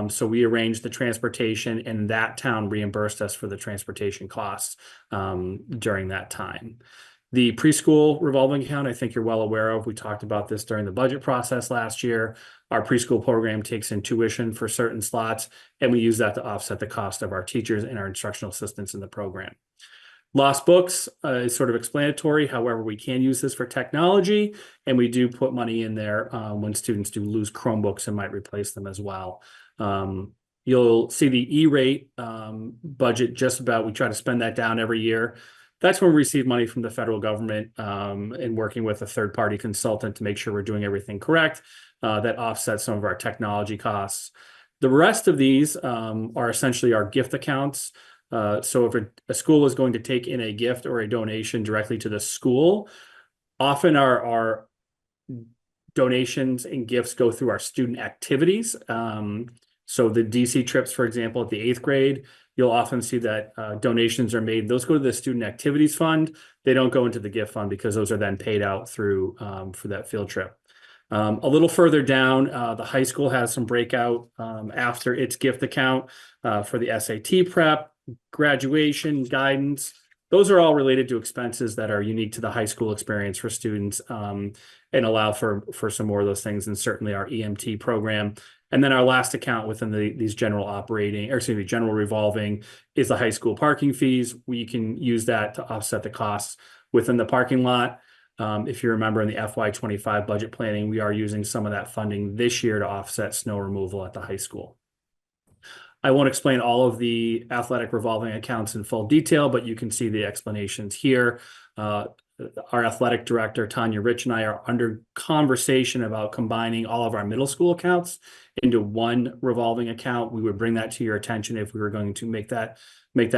So we arranged the transportation, and that town reimbursed us for the transportation costs during that time. The preschool revolving account, I think you're well aware of. We talked about this during the budget process last year. Our preschool program takes in tuition for certain slots, and we use that to offset the cost of our teachers and our instructional assistants in the program. Lost books is sort of explanatory. However, we can use this for technology, and we do put money in there when students do lose Chromebooks and might replace them as well. You'll see the E-rate budget just about, we try to spend that down every year. That's when we receive money from the federal government and working with a third-party consultant to make sure we're doing everything correct. That offsets some of our technology costs. The rest of these are essentially our gift accounts. So if a school is going to take in a gift or a donation directly to the school, often our donations and gifts go through our student activities. So the DESE trips, for example, at the 8th grade, you'll often see that donations are made. Those go to the student activities fund. They don't go into the gift fund because those are then paid out through for that field trip. A little further down, the high school has some breakout after its gift account for the SAT prep, graduation, guidance. Those are all related to expenses that are unique to the high school experience for students and allow for some more of those things, and certainly our EMT program. And then our last account within these general operating, or excuse me, general revolving, is the high school parking fees. We can use that to offset the costs within the parking lot. If you remember in the FY25 budget planning, we are using some of that funding this year to offset snow removal at the high school. I won't explain all of the athletic revolving accounts in full detail, but you can see the explanations here. Our athletic director, Tanya Rich, and I are under conversation about combining all of our middle school accounts into one revolving account. We would bring that to your attention if we were going to make that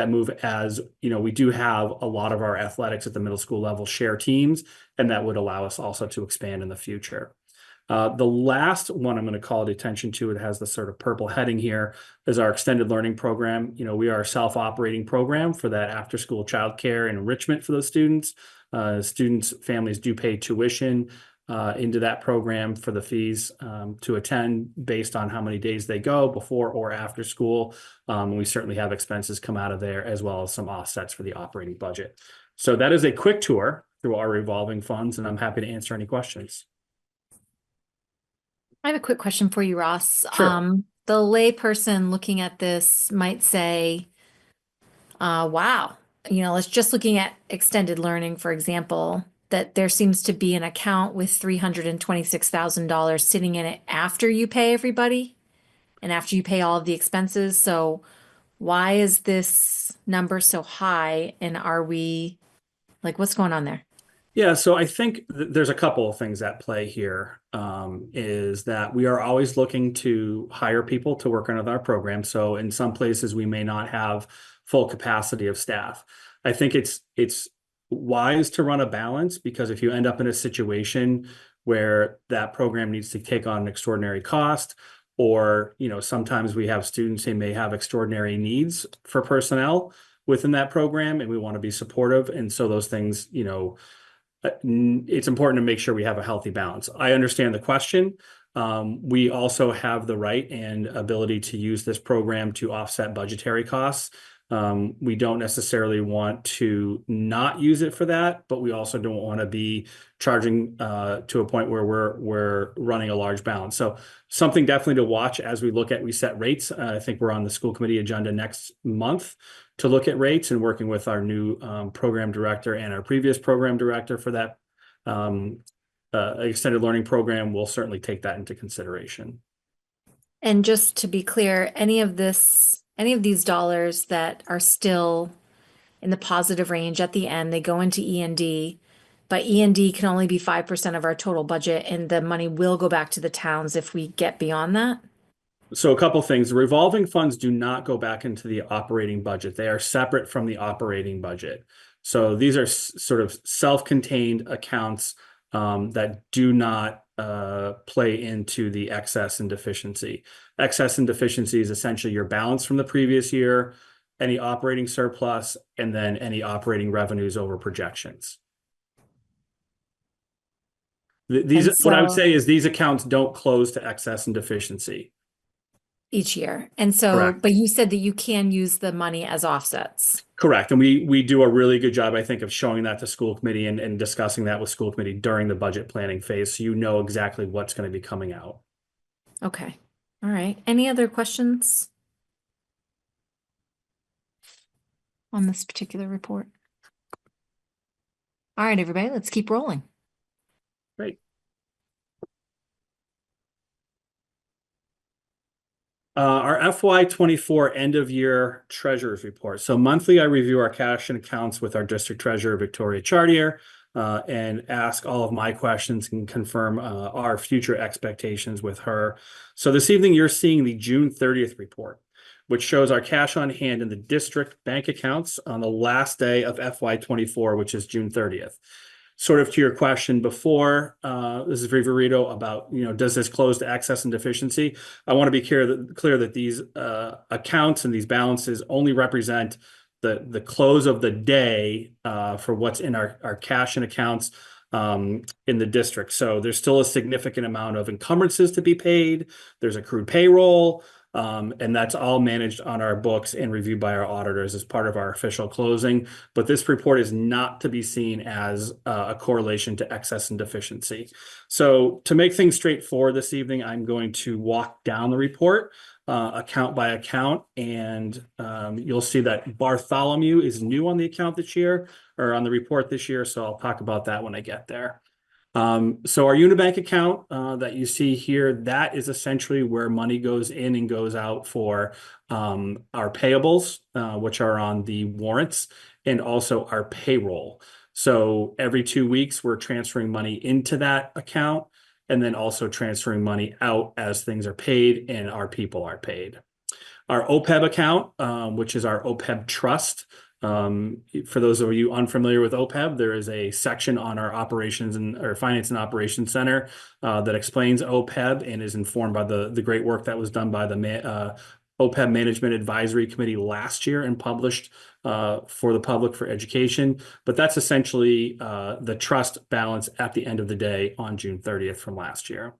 move, as you know, we do have a lot of our athletics at the middle school level share teams, and that would allow us also to expand in the future. The last one I'm going to call attention to, it has the sort of purple heading here, is our extended learning program. You know, we are a self-operating program for that after-school childcare and enrichment for those students. Students' families do pay tuition into that program for the fees to attend based on how many days they go before or after school. We certainly have expenses come out of there, as well as some offsets for the operating budget. So that is a quick tour through our revolving funds, and I'm happy to answer any questions. I have a quick question for you, Ross. Sure. The layperson looking at this might say, wow, you know, let's just looking at extended learning, for example, that there seems to be an account with $326,000 sitting in it after you pay everybody and after you pay all of the expenses. So why is this number so high? And are we, like, what's going on there? Yeah, so I think there's a couple of things at play here. Is that we are always looking to hire people to work on our program. So in some places we may not have full capacity of staff. I think it's wise to run a balance, because if you end up in a situation where that program needs to take on an extraordinary cost, or you know, sometimes we have students who may have extraordinary needs for personnel within that program, and we want to be supportive. And so those things, you know, it's important to make sure we have a healthy balance. I understand the question. We also have the right and ability to use this program to offset budgetary costs. We don't necessarily want to not use it for that, but we also don't want to be charging to a point where we're running a large balance. So something definitely to watch as we set rates. I think we're on the school committee agenda next month to look at rates, and working with our new program director and our previous program director for that extended learning program. We'll certainly take that into consideration. And just to be clear, any of these dollars that are still in the positive range at the end, they go into E&D, but E&D can only be 5% of our total budget, and the money will go back to the towns if we get beyond that. So a couple things. Revolving funds do not go back into the operating budget. They are separate from the operating budget. So these are sort of self-contained accounts that do not play into the excess and deficiency. Excess and deficiency is essentially your balance from the previous year, any operating surplus, and then any operating revenues over projections. And what I would so- say is these accounts don't close to excess and deficiency. Each year. And so, Correct. but you said that you can use the money as offsets. Correct. And we do a really good job, I think, of showing that to school committee and discussing that with school committee during the budget planning phase. So you know exactly what's going to be coming out. Okay. All right. Any other questions on this particular report? All right, everybody, let's keep rolling. Great. Our FY24 end of year treasurer's report. So monthly, I review our cash and accounts with our district treasurer, Victoria Chartier, and ask all of my questions and confirm our future expectations with her. So this evening, you're seeing the June 30th report, which shows our cash on hand in the district bank accounts on the last day of FY24, which is June 30th. Sort of to your question before, this is Viverito about, does this close to excess and deficiency? I want to be clear that these accounts and these balances only represent the close of the day for what's in our cash and accounts in the district. So there's still a significant amount of encumbrances to be paid. There's accrued payroll. And that's all managed on our books and reviewed by our auditors as part of our official closing. But this report is not to be seen as a correlation to excess and deficiency. So to make things straightforward this evening, I'm going to walk down the report account by account, and you'll see that Bartholomew is new on the account this year, or on the report this year. So I'll talk about that when I get there. So our Unibank account that you see here, that is essentially where money goes in and goes out for our payables, which are on the warrants, and also our payroll. So every 2 weeks, we're transferring money into that account and then also transferring money out as things are paid and our people are paid. Our OPEB account, which is our OPEB trust. For those of you unfamiliar with OPEB, there is a section on our operations and our finance and operations center that explains OPEB and is informed by the great work that was done by the OPEB Management Advisory Committee last year and published for the public for education. But that's essentially the trust balance at the end of the day on June 30th from last year.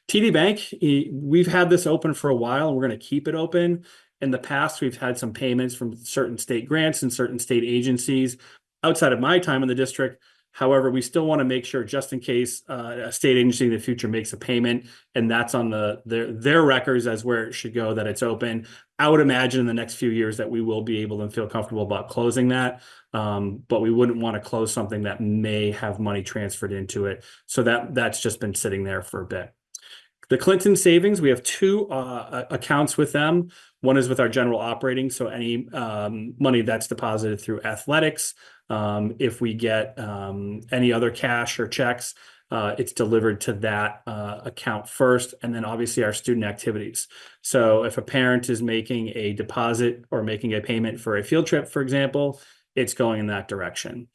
TD Bank, we've had this open for a while and we're going to keep it open. In the past, we've had some payments from certain state grants and certain state agencies outside of my time in the district. However, we still want to make sure, just in case a state agency in the future makes a payment and that's on their records as where it should go, that it's open. I would imagine in the next few years that we will be able to feel comfortable about closing that, but we wouldn't want to close something that may have money transferred into it. So that's just been sitting there for a bit. The Clinton Savings, we have two accounts with them. One is with our general operating, so any money that's deposited through athletics. If we get any other cash or checks, it's delivered to that account first, and then obviously our student activities. So if a parent is making a deposit or making a payment for a field trip, for example, it's going in that direction.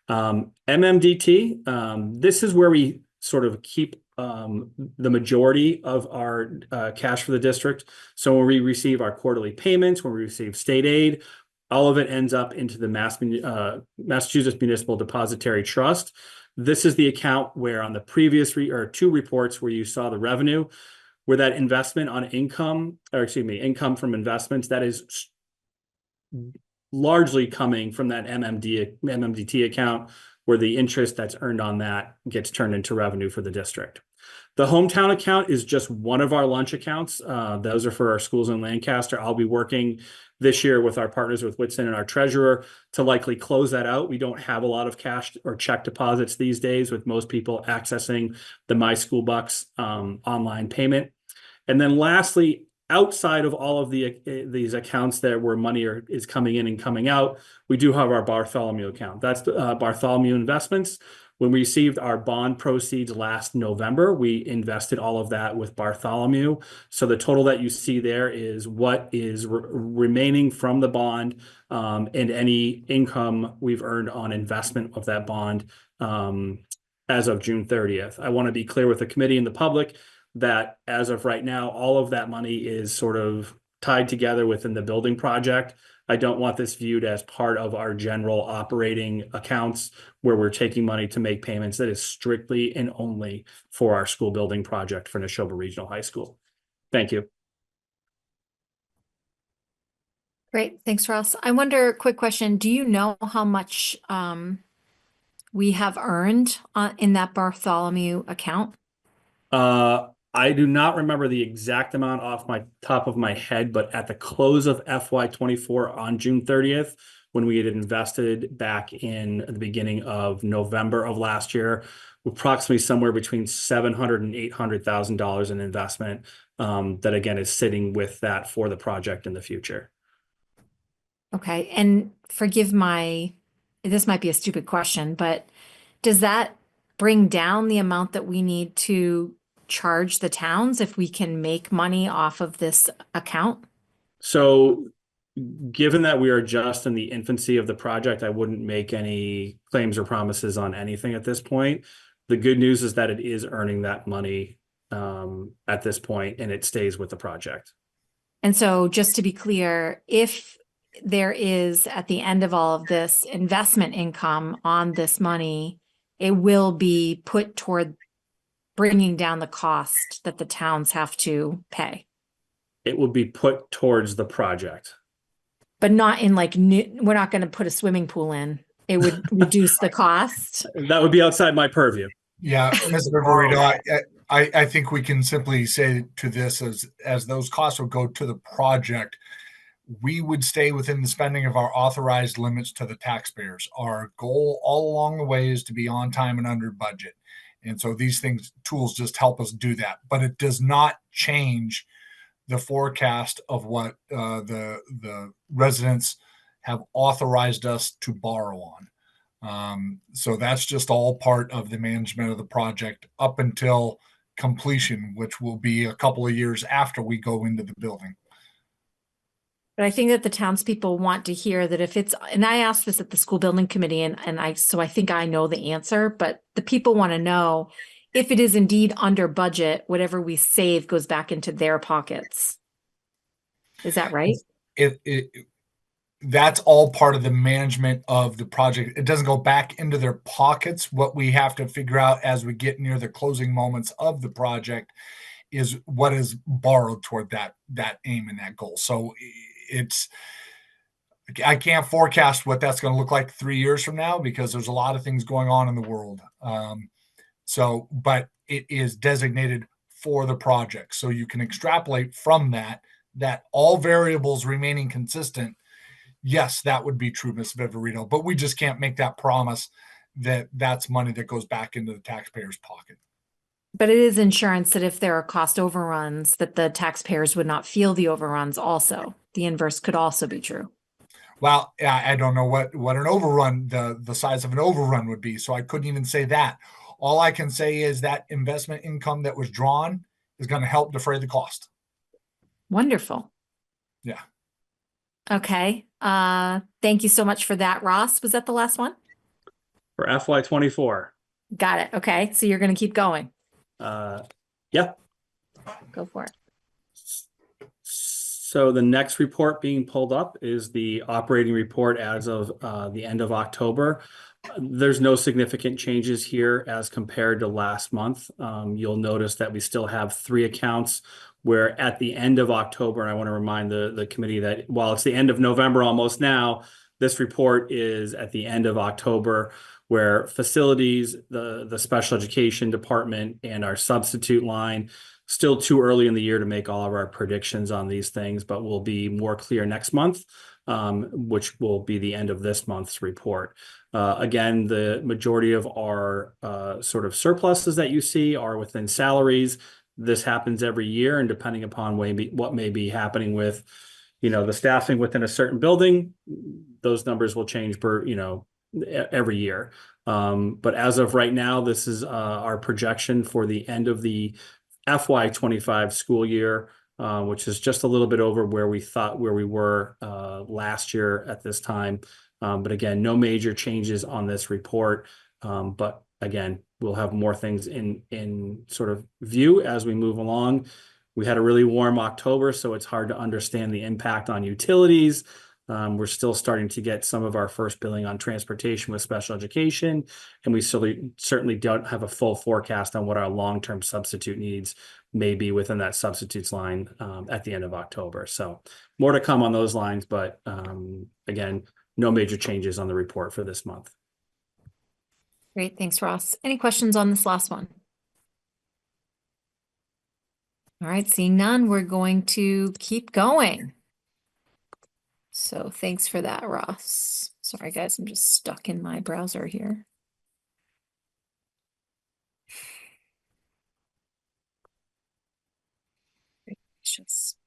MMDT, this is where we sort of keep the majority of our cash for the district. So when we receive our quarterly payments, when we receive state aid, all of it ends up into the Massachusetts Municipal Depository Trust. This is the account where on the previous two reports where you saw the revenue, where that investment on income from investments, that is largely coming from that MMDT account, where the interest that's earned on that gets turned into revenue for the district. The hometown account is just one of our lunch accounts. Those are for our schools in Lancaster. I'll be working this year with our partners with Whitson and our treasurer to likely close that out. We don't have a lot of cash or check deposits these days, with most people accessing the My School Bucks online payment. And then lastly, outside of all of these accounts that where money is coming in and coming out, we do have our Bartholomew account. That's Bartholomew Investments. When we received our bond proceeds last November, we invested all of that with Bartholomew. So the total that you see there is what is remaining from the bond and any income we've earned on investment of that bond as of June 30th. I want to be clear with the committee and the public that as of right now, all of that money is sort of tied together within the building project. I don't want this viewed as part of our general operating accounts where we're taking money to make payments. That is strictly and only for our school building project for Nashoba Regional High School. Thank you. Great. Thanks, Ross. I wonder, quick question. Do you know how much we have earned in that Bartholomew account? I do not remember the exact amount off my top of my head, but at the close of FY24 on June 30th, when we had invested back in the beginning of November of last year, approximately somewhere between $700,000 and $800,000 in investment that again is sitting with that for the project in the future. Okay. And forgive this might be a stupid question, but does that bring down the amount that we need to charge the towns if we can make money off of this account? So given that we are just in the infancy of the project, I wouldn't make any claims or promises on anything at this point. The good news is that it is earning that money at this point, and it stays with the project. And so just to be clear, if there is at the end of all of this investment income on this money, it will be put toward bringing down the cost that the towns have to pay. It will be put towards the project. But not in like we're not going to put a swimming pool in. It would reduce the cost. That would be outside my purview. Yeah, Ms. Viverito, I think we can simply say to this as those costs would go to the project, we would stay within the spending of our authorized limits to the taxpayers. Our goal all along the way is to be on time and under budget. And so these tools just help us do that, but it does not change the forecast of what the residents have authorized us to borrow on. So that's just all part of the management of the project up until completion, which will be a couple of years after we go into the building. But I think that the townspeople want to hear that if it's, and I asked this at the school building committee, so I think I know the answer, but the people want to know if it is indeed under budget, whatever we save goes back into their pockets. Is that right? That's all part of the management of the project. It doesn't go back into their pockets. What we have to figure out as we get near the closing moments of the project is what is borrowed toward that aim and that goal. So I can't forecast what that's going to look like 3 years from now because there's a lot of things going on in the world. But it is designated for the project. So you can extrapolate from that all variables remaining consistent. Yes, that would be true, Ms. Viverito, but we just can't make that promise that that's money that goes back into the taxpayer's pocket. But it is insurance that if there are cost overruns, that the taxpayers would not feel the overruns also. The inverse could also be true. Well, I don't know what an overrun, the size of an overrun would be. So I couldn't even say that. All I can say is that investment income that was drawn is going to help defray the cost. Wonderful. Yeah. Okay. Thank you so much for that, Ross. Was that the last one? For FY24. Got it. Okay. So you're going to keep going. Yeah. Go for it. So the next report being pulled up is the operating report as of the end of October. There's no significant changes here as compared to last month. You'll notice that we still have 3 accounts where at the end of October, and I want to remind the committee that while it's the end of November almost now, this report is at the end of October, where facilities, the special education department, and our substitute line, still too early in the year to make all of our predictions on these things, but we'll be more clear next month, which will be the end of this month's report. Again, the majority of our sort of surpluses that you see are within salaries. This happens every year, and depending upon what may be happening with, the staffing within a certain building, those numbers will change every year. But as of right now, this is our projection for the end of the FY25 school year, which is just a little bit over where we were last year at this time. But again, no major changes on this report. But again, we'll have more things in sort of view as we move along. We had a really warm October, so it's hard to understand the impact on utilities. We're still starting to get some of our first billing on transportation with special education, and we certainly don't have a full forecast on what our long-term substitute needs may be within that substitutes line at the end of October. So more to come on those lines, but again, no major changes on the report for this month. Great, thanks, Ross. Any questions on this last one? All right, seeing none, we're going to keep going. So thanks for that, Ross. Sorry, guys, I'm just stuck in my browser here.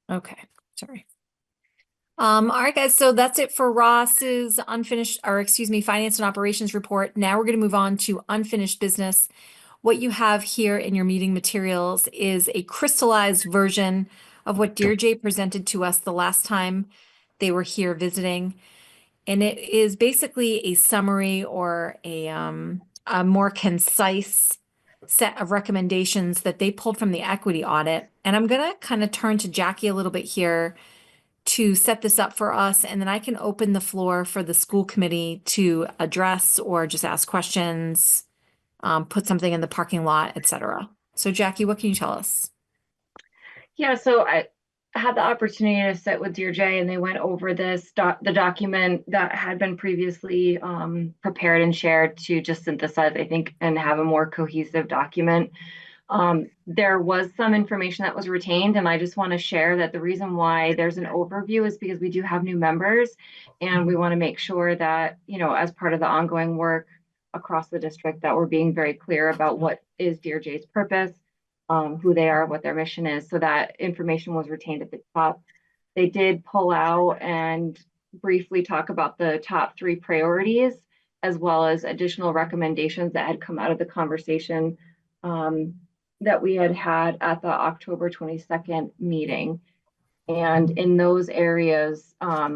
Okay, sorry. All right, guys, so that's it for Ross's finance and operations report. Now we're going to move on to unfinished business. What you have here in your meeting materials is a crystallized version of what DearJ presented to us the last time they were here visiting. And it is basically a summary or a more concise set of recommendations that they pulled from the equity audit. And I'm going to kind of turn to Jackie a little bit here to set this up for us, and then I can open the floor for the school committee to address or just ask questions, put something in the parking lot, etc. So Jackie, what can you tell us? Yeah, so I had the opportunity to sit with DearJ, and they went over the document that had been previously prepared and shared to just synthesize, I think, and have a more cohesive document. There was some information that was retained, and I just want to share that the reason why there's an overview is because we do have new members, and we want to make sure that, you know, as part of the ongoing work across the district, that we're being very clear about what is DearJ's purpose, who they are, what their mission is. So that information was retained at the top. They did pull out and briefly talk about the top 3 priorities, as well as additional recommendations that had come out of the conversation that we had at the October 22nd meeting. And in those areas, I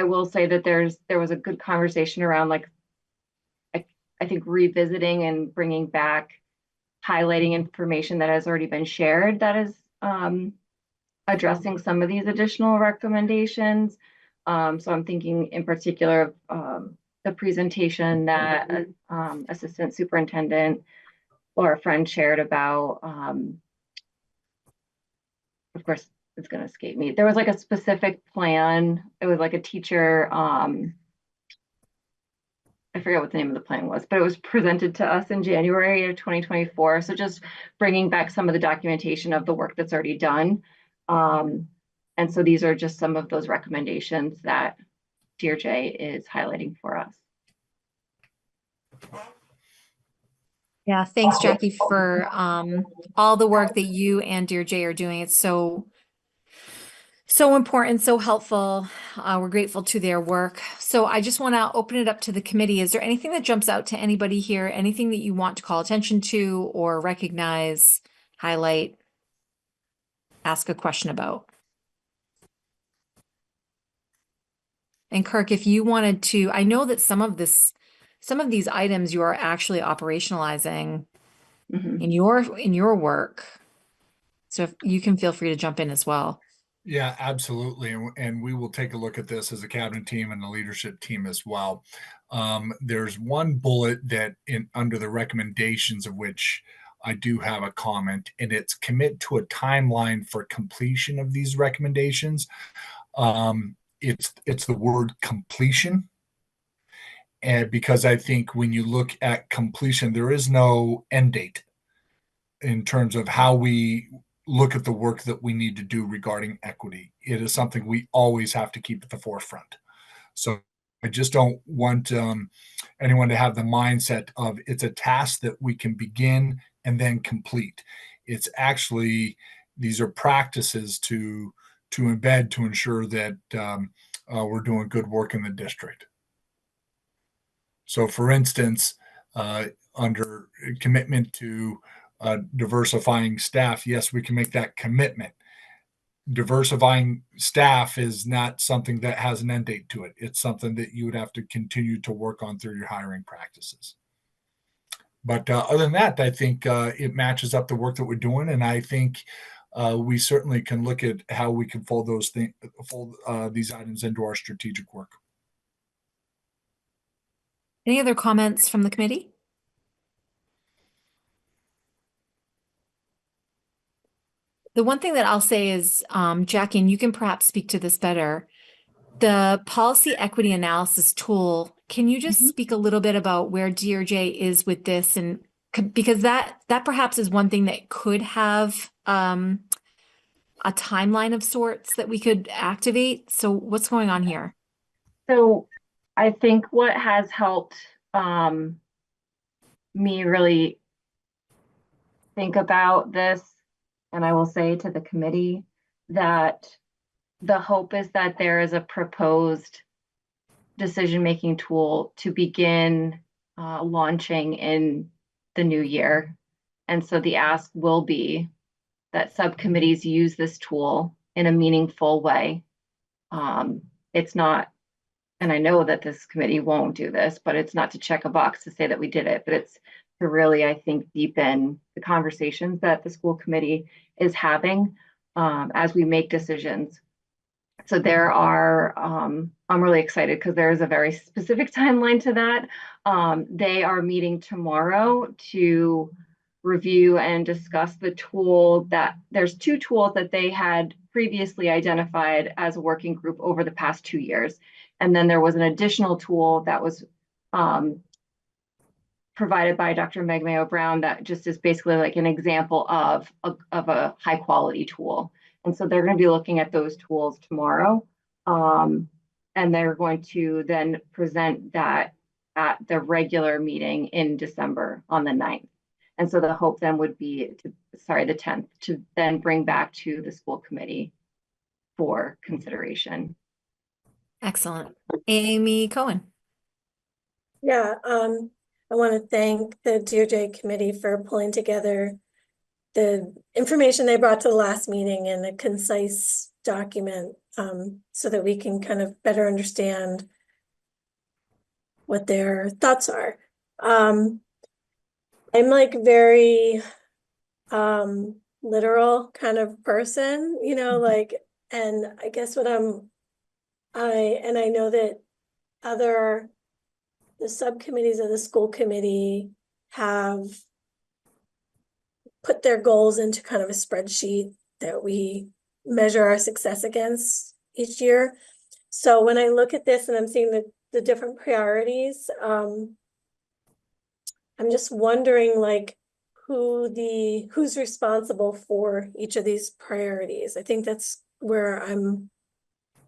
will say that there was a good conversation around, like, I think revisiting and bringing back, highlighting information that has already been shared that is addressing some of these additional recommendations. So I'm thinking in particular of the presentation that Assistant Superintendent Laura Friend shared about, of course, it's going to escape me. There was like a specific plan. It was like a teacher, I forget what the name of the plan was, but it was presented to us in January of 2024. So just bringing back some of the documentation of the work that's already done. And so these are just some of those recommendations that DearJ is highlighting for us. Yeah, thanks, Jackie, for all the work that you and DearJ are doing. It's so important, so helpful. We're grateful to their work. So I just want to open it up to the committee. Is there anything that jumps out to anybody here? Anything that you want to call attention to or recognize, highlight, ask a question about? And Kirk, if you wanted to, I know that some of these items you are actually operationalizing in your work. So if you can feel free to jump in as well. Yeah, absolutely. And we will take a look at this as a cabinet team and the leadership team as well. There's one bullet that under the recommendations of which I do have a comment, and it's commit to a timeline for completion of these recommendations. It's the word completion. And because I think when you look at completion, there is no end date in terms of how we look at the work that we need to do regarding equity. It is something we always have to keep at the forefront. So I just don't want anyone to have the mindset of it's a task that we can begin and then complete. It's actually, these are practices to embed to ensure that we're doing good work in the district. So for instance, under commitment to diversifying staff, yes, we can make that commitment. Diversifying staff is not something that has an end date to it. It's something that you would have to continue to work on through your hiring practices. But other than that, I think it matches up the work that we're doing. And I think we certainly can look at how we can fold these items into our strategic work. Any other comments from the committee? The one thing that I'll say is, Jackie, and you can perhaps speak to this better, the policy equity analysis tool, can you just speak a little bit about where DRJ is with this? And because that perhaps is one thing that could have a timeline of sorts that we could activate. So what's going on here? So I think what has helped me really think about this, and I will say to the committee that the hope is that there is a proposed decision-making tool to begin launching in the new year. And so the ask will be that subcommittees use this tool in a meaningful way. It's not, and I know that this committee won't do this, but it's not to check a box to say that we did it, but it's to really, I think, deepen the conversations that the school committee is having as we make decisions. So there are, I'm really excited because there is a very specific timeline to that. They are meeting tomorrow to review and discuss the tool that, there's 2 tools that they had previously identified as a working group over the past 2 years. And then there was an additional tool that was provided by Dr. Meg Mayo Brown that just is basically like an example of a high quality tool. And so they're going to be looking at those tools tomorrow. And they're going to then present that at the regular meeting in December on the 9th. And so the hope then would be the 10th, to then bring back to the school committee for consideration. Excellent. Amy Cohen. Yeah, I want to thank the DOJ committee for pulling together the information they brought to the last meeting in a concise document, so that we can kind of better understand what their thoughts are. I'm like very literal kind of person, you know, like, and I guess what I know that the subcommittees of the school committee have put their goals into kind of a spreadsheet that we measure our success against each year. So when I look at this and I'm seeing the different priorities, I'm just wondering like who's responsible for each of these priorities. I think that's where I'm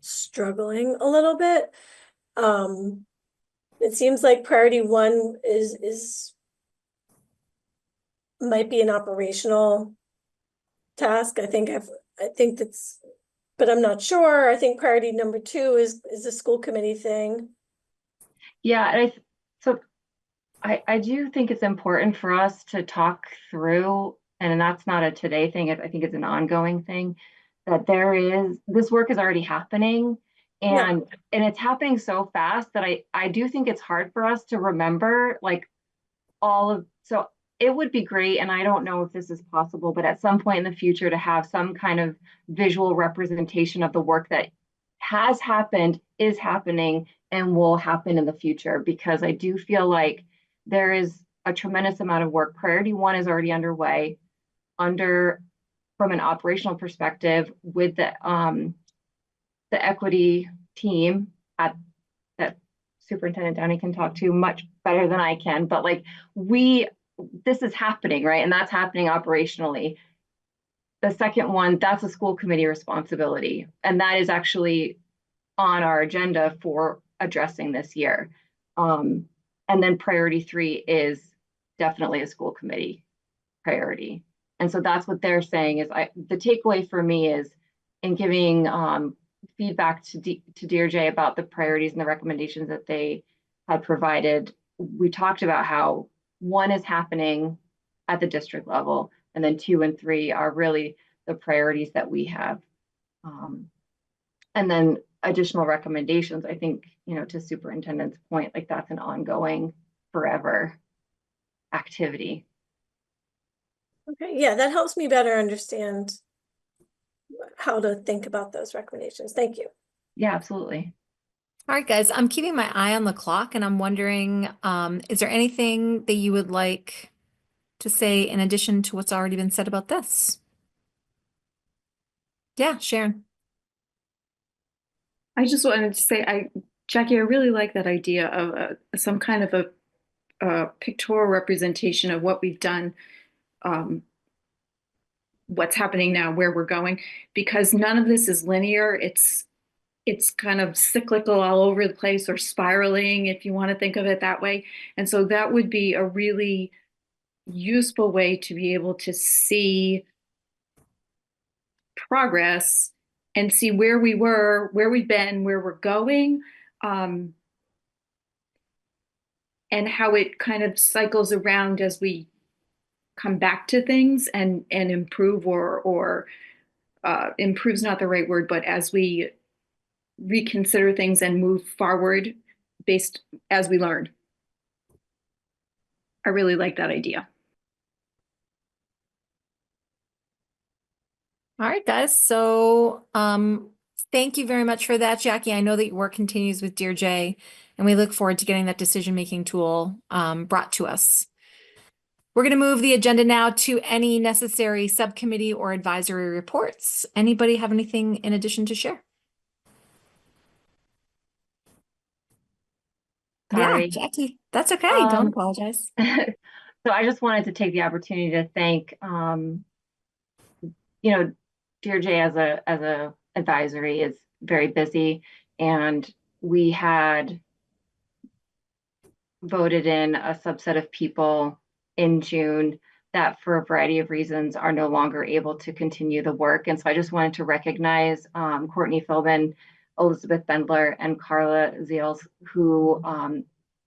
struggling a little bit. It seems like priority 1 might be an operational task. I think that's, but I'm not sure. I think priority number 2 is the school committee thing. Yeah, I do think it's important for us to talk through, and that's not a today thing, I think it's an ongoing thing, that this work is already happening. And it's happening so fast that I do think it's hard for us to remember like so it would be great, and I don't know if this is possible, but at some point in the future to have some kind of visual representation of the work that has happened, is happening, and will happen in the future, because I do feel like there is a tremendous amount of work. Priority 1 is already underway from an operational perspective with the equity team that Superintendent Downey can talk to much better than I can, but like this is happening, right? And that's happening operationally. The second one, that's a school committee responsibility. And that is actually on our agenda for addressing this year. And then priority 3 is definitely a school committee priority. And so that's what they're saying is the takeaway for me is in giving feedback to DRJ about the priorities and the recommendations that they had provided. We talked about how 1 is happening at the district level, and then 2 and 3 are really the priorities that we have. And then additional recommendations, I think, you know, to superintendent's point, like that's an ongoing forever activity. Okay, yeah, that helps me better understand how to think about those recommendations. Thank you. Yeah, absolutely. All right, guys, I'm keeping my eye on the clock and I'm wondering, is there anything that you would like to say in addition to what's already been said about this? Yeah, Sharon. I just wanted to say, Jackie, I really like that idea of some kind of a pictorial representation of what we've done, what's happening now, where we're going, because none of this is linear. It's kind of cyclical all over the place, or spiraling, if you want to think of it that way. And so that would be a really useful way to be able to see progress and see where we were, where we've been, where we're going, and how it kind of cycles around as we come back to things and improve, or improve's not the right word, but as we reconsider things and move forward based as we learn. I really like that idea. All right, guys. So, thank you very much for that, Jackie. I know that your work continues with Dear Jay, and we look forward to getting that decision-making tool brought to us. We're going to move the agenda now to any necessary subcommittee or advisory reports. Anybody have anything in addition to share? Sorry. Yeah, Jackie, that's okay. Don't apologize. So I just wanted to take the opportunity to thank, you know, Dear Jay as a advisory is very busy, and we had voted in a subset of people in June that for a variety of reasons are no longer able to continue the work. And so I just wanted to recognize Courtney Philbin, Elizabeth Bendler, and Carla Ziels, who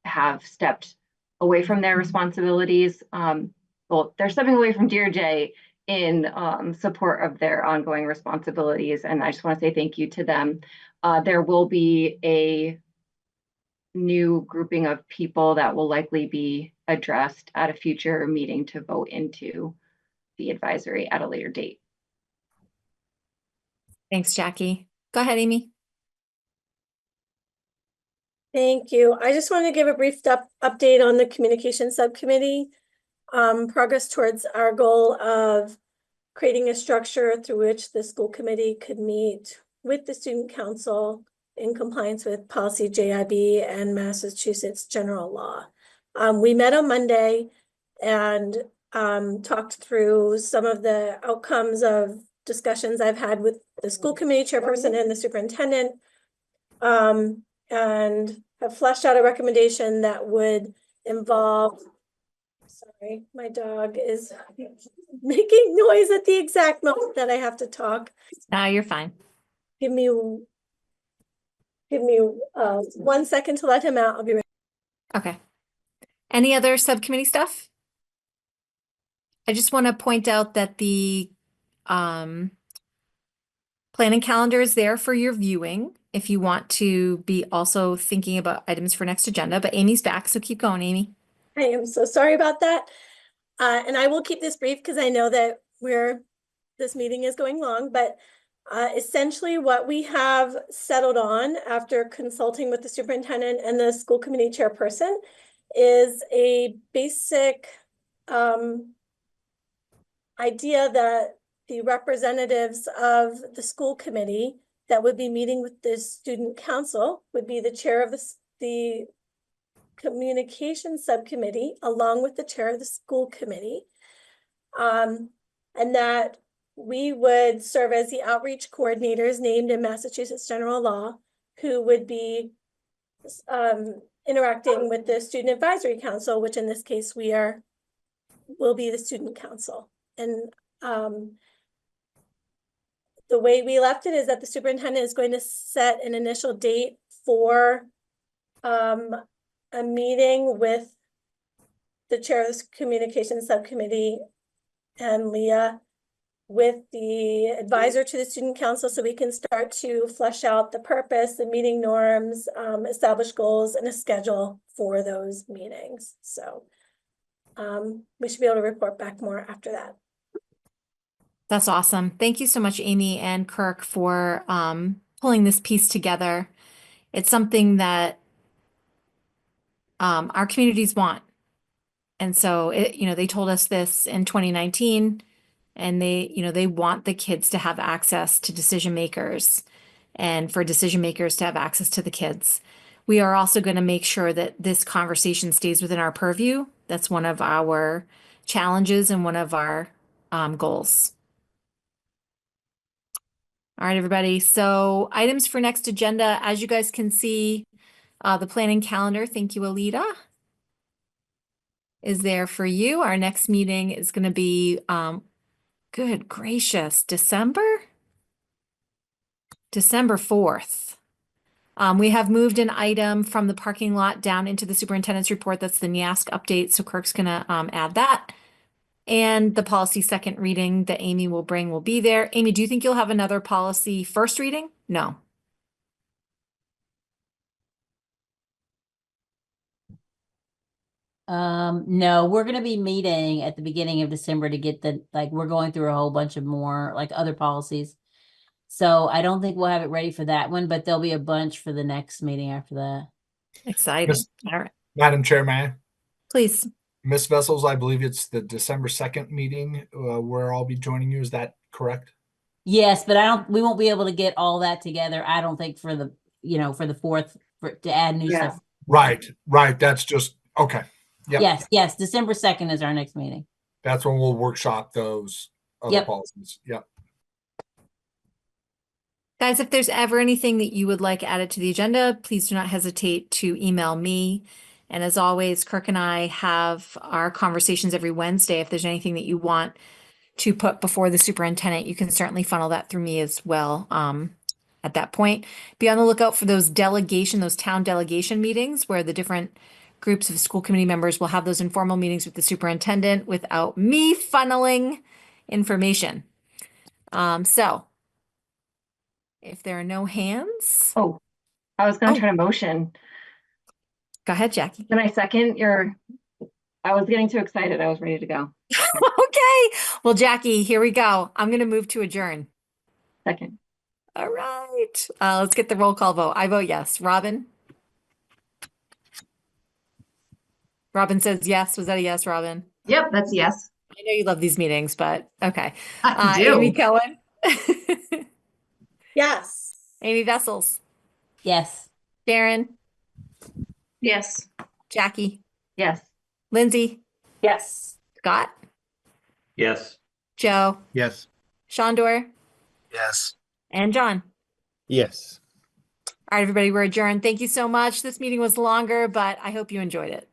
have stepped away from their responsibilities. Well, they're stepping away from Dear Jay in support of their ongoing responsibilities. And I just want to say thank you to them. There will be a new grouping of people that will likely be addressed at a future meeting to vote into the advisory at a later date. Thanks, Jackie. Go ahead, Amy. Thank you. I just want to give a brief update on the communication subcommittee. Progress towards our goal of creating a structure through which the school committee could meet with the student council in compliance with policy JIB and Massachusetts general law. We met on Monday and talked through some of the outcomes of discussions I've had with the school committee chairperson and the superintendent, and have fleshed out a recommendation that would involve, sorry, my dog is making noise at the exact moment that I have to talk. You're fine. Give me 1 second to let him out. I'll be right. Okay. Any other subcommittee stuff? I just want to point out that the planning calendar is there for your viewing if you want to be also thinking about items for next agenda, but Amy's back, so keep going, Amy. I am so sorry about that. And I will keep this brief because I know that this meeting is going long, but essentially what we have settled on after consulting with the superintendent and the school committee chairperson is a basic idea that the representatives of the school committee that would be meeting with the student council would be the chair of the communication subcommittee along with the chair of the school committee, and that we would serve as the outreach coordinators named in Massachusetts general law, who would be interacting with the student advisory council, which in this case will be the student council. And the way we left it is that the superintendent is going to set an initial date for a meeting with the chair of the communication subcommittee and Leah with the advisor to the student council, so we can start to flesh out the purpose, the meeting norms, establish goals and a schedule for those meetings. So we should be able to report back more after that. That's awesome. Thank you so much, Amy and Kirk, for pulling this piece together. It's something that our communities want. And so they told us this in 2019, and they want the kids to have access to decision makers and for decision makers to have access to the kids. We are also going to make sure that this conversation stays within our purview. That's one of our challenges and one of our goals. All right, everybody. So items for next agenda, as you guys can see, the planning calendar, thank you, Alita, is there for you. Our next meeting is going to be, good gracious, December 4th. We have moved an item from the parking lot down into the superintendent's report. That's the NIASC update. So Kirk's going to add that. And the policy second reading that Amy will bring will be there. Amy, do you think you'll have another policy first reading? No. No, we're gonna be meeting at the beginning of December to get we're going through a whole bunch of more other policies. So I don't think we'll have it ready for that one, but there'll be a bunch for the next meeting after that. Exciting. All right. Madam Chair, may I? Please. Ms. Vessels, I believe it's the December 2nd meeting where I'll be joining you. Is that correct? Yes, but we won't be able to get all that together. I don't think for the 4th to add new stuff. Right. That's just, okay. Yep. Yes. December 2nd is our next meeting. That's when we'll workshop those other policies. Yep. Guys, if there's ever anything that you would like added to the agenda, please do not hesitate to email me. And as always, Kirk and I have our conversations every Wednesday. If there's anything that you want to put before the superintendent, you can certainly funnel that through me as well. At that point, be on the lookout for those town delegation meetings where the different groups of school committee members will have those informal meetings with the superintendent without me funneling information. So if there are no hands. Oh, I was going to try to motion. Go ahead, Jackie. Can I second I was getting too excited. I was ready to go. Okay. Well, Jackie, here we go. I'm going to move to adjourn. Second. All right. Let's get the roll call vote. I vote yes. Robin? Robin says yes. Was that a yes, Robin? Yep, that's a yes. I know you love these meetings, but okay. I do. Amy Cohen? Yes. Amy Vessels? Yes. Sharon? Yes. Jackie? Yes. Lindsay? Yes. Scott? Yes. Joe? Yes. Shondor? Yes. And John? Yes. All right, everybody, we're adjourned. Thank you so much. This meeting was longer, but I hope you enjoyed it.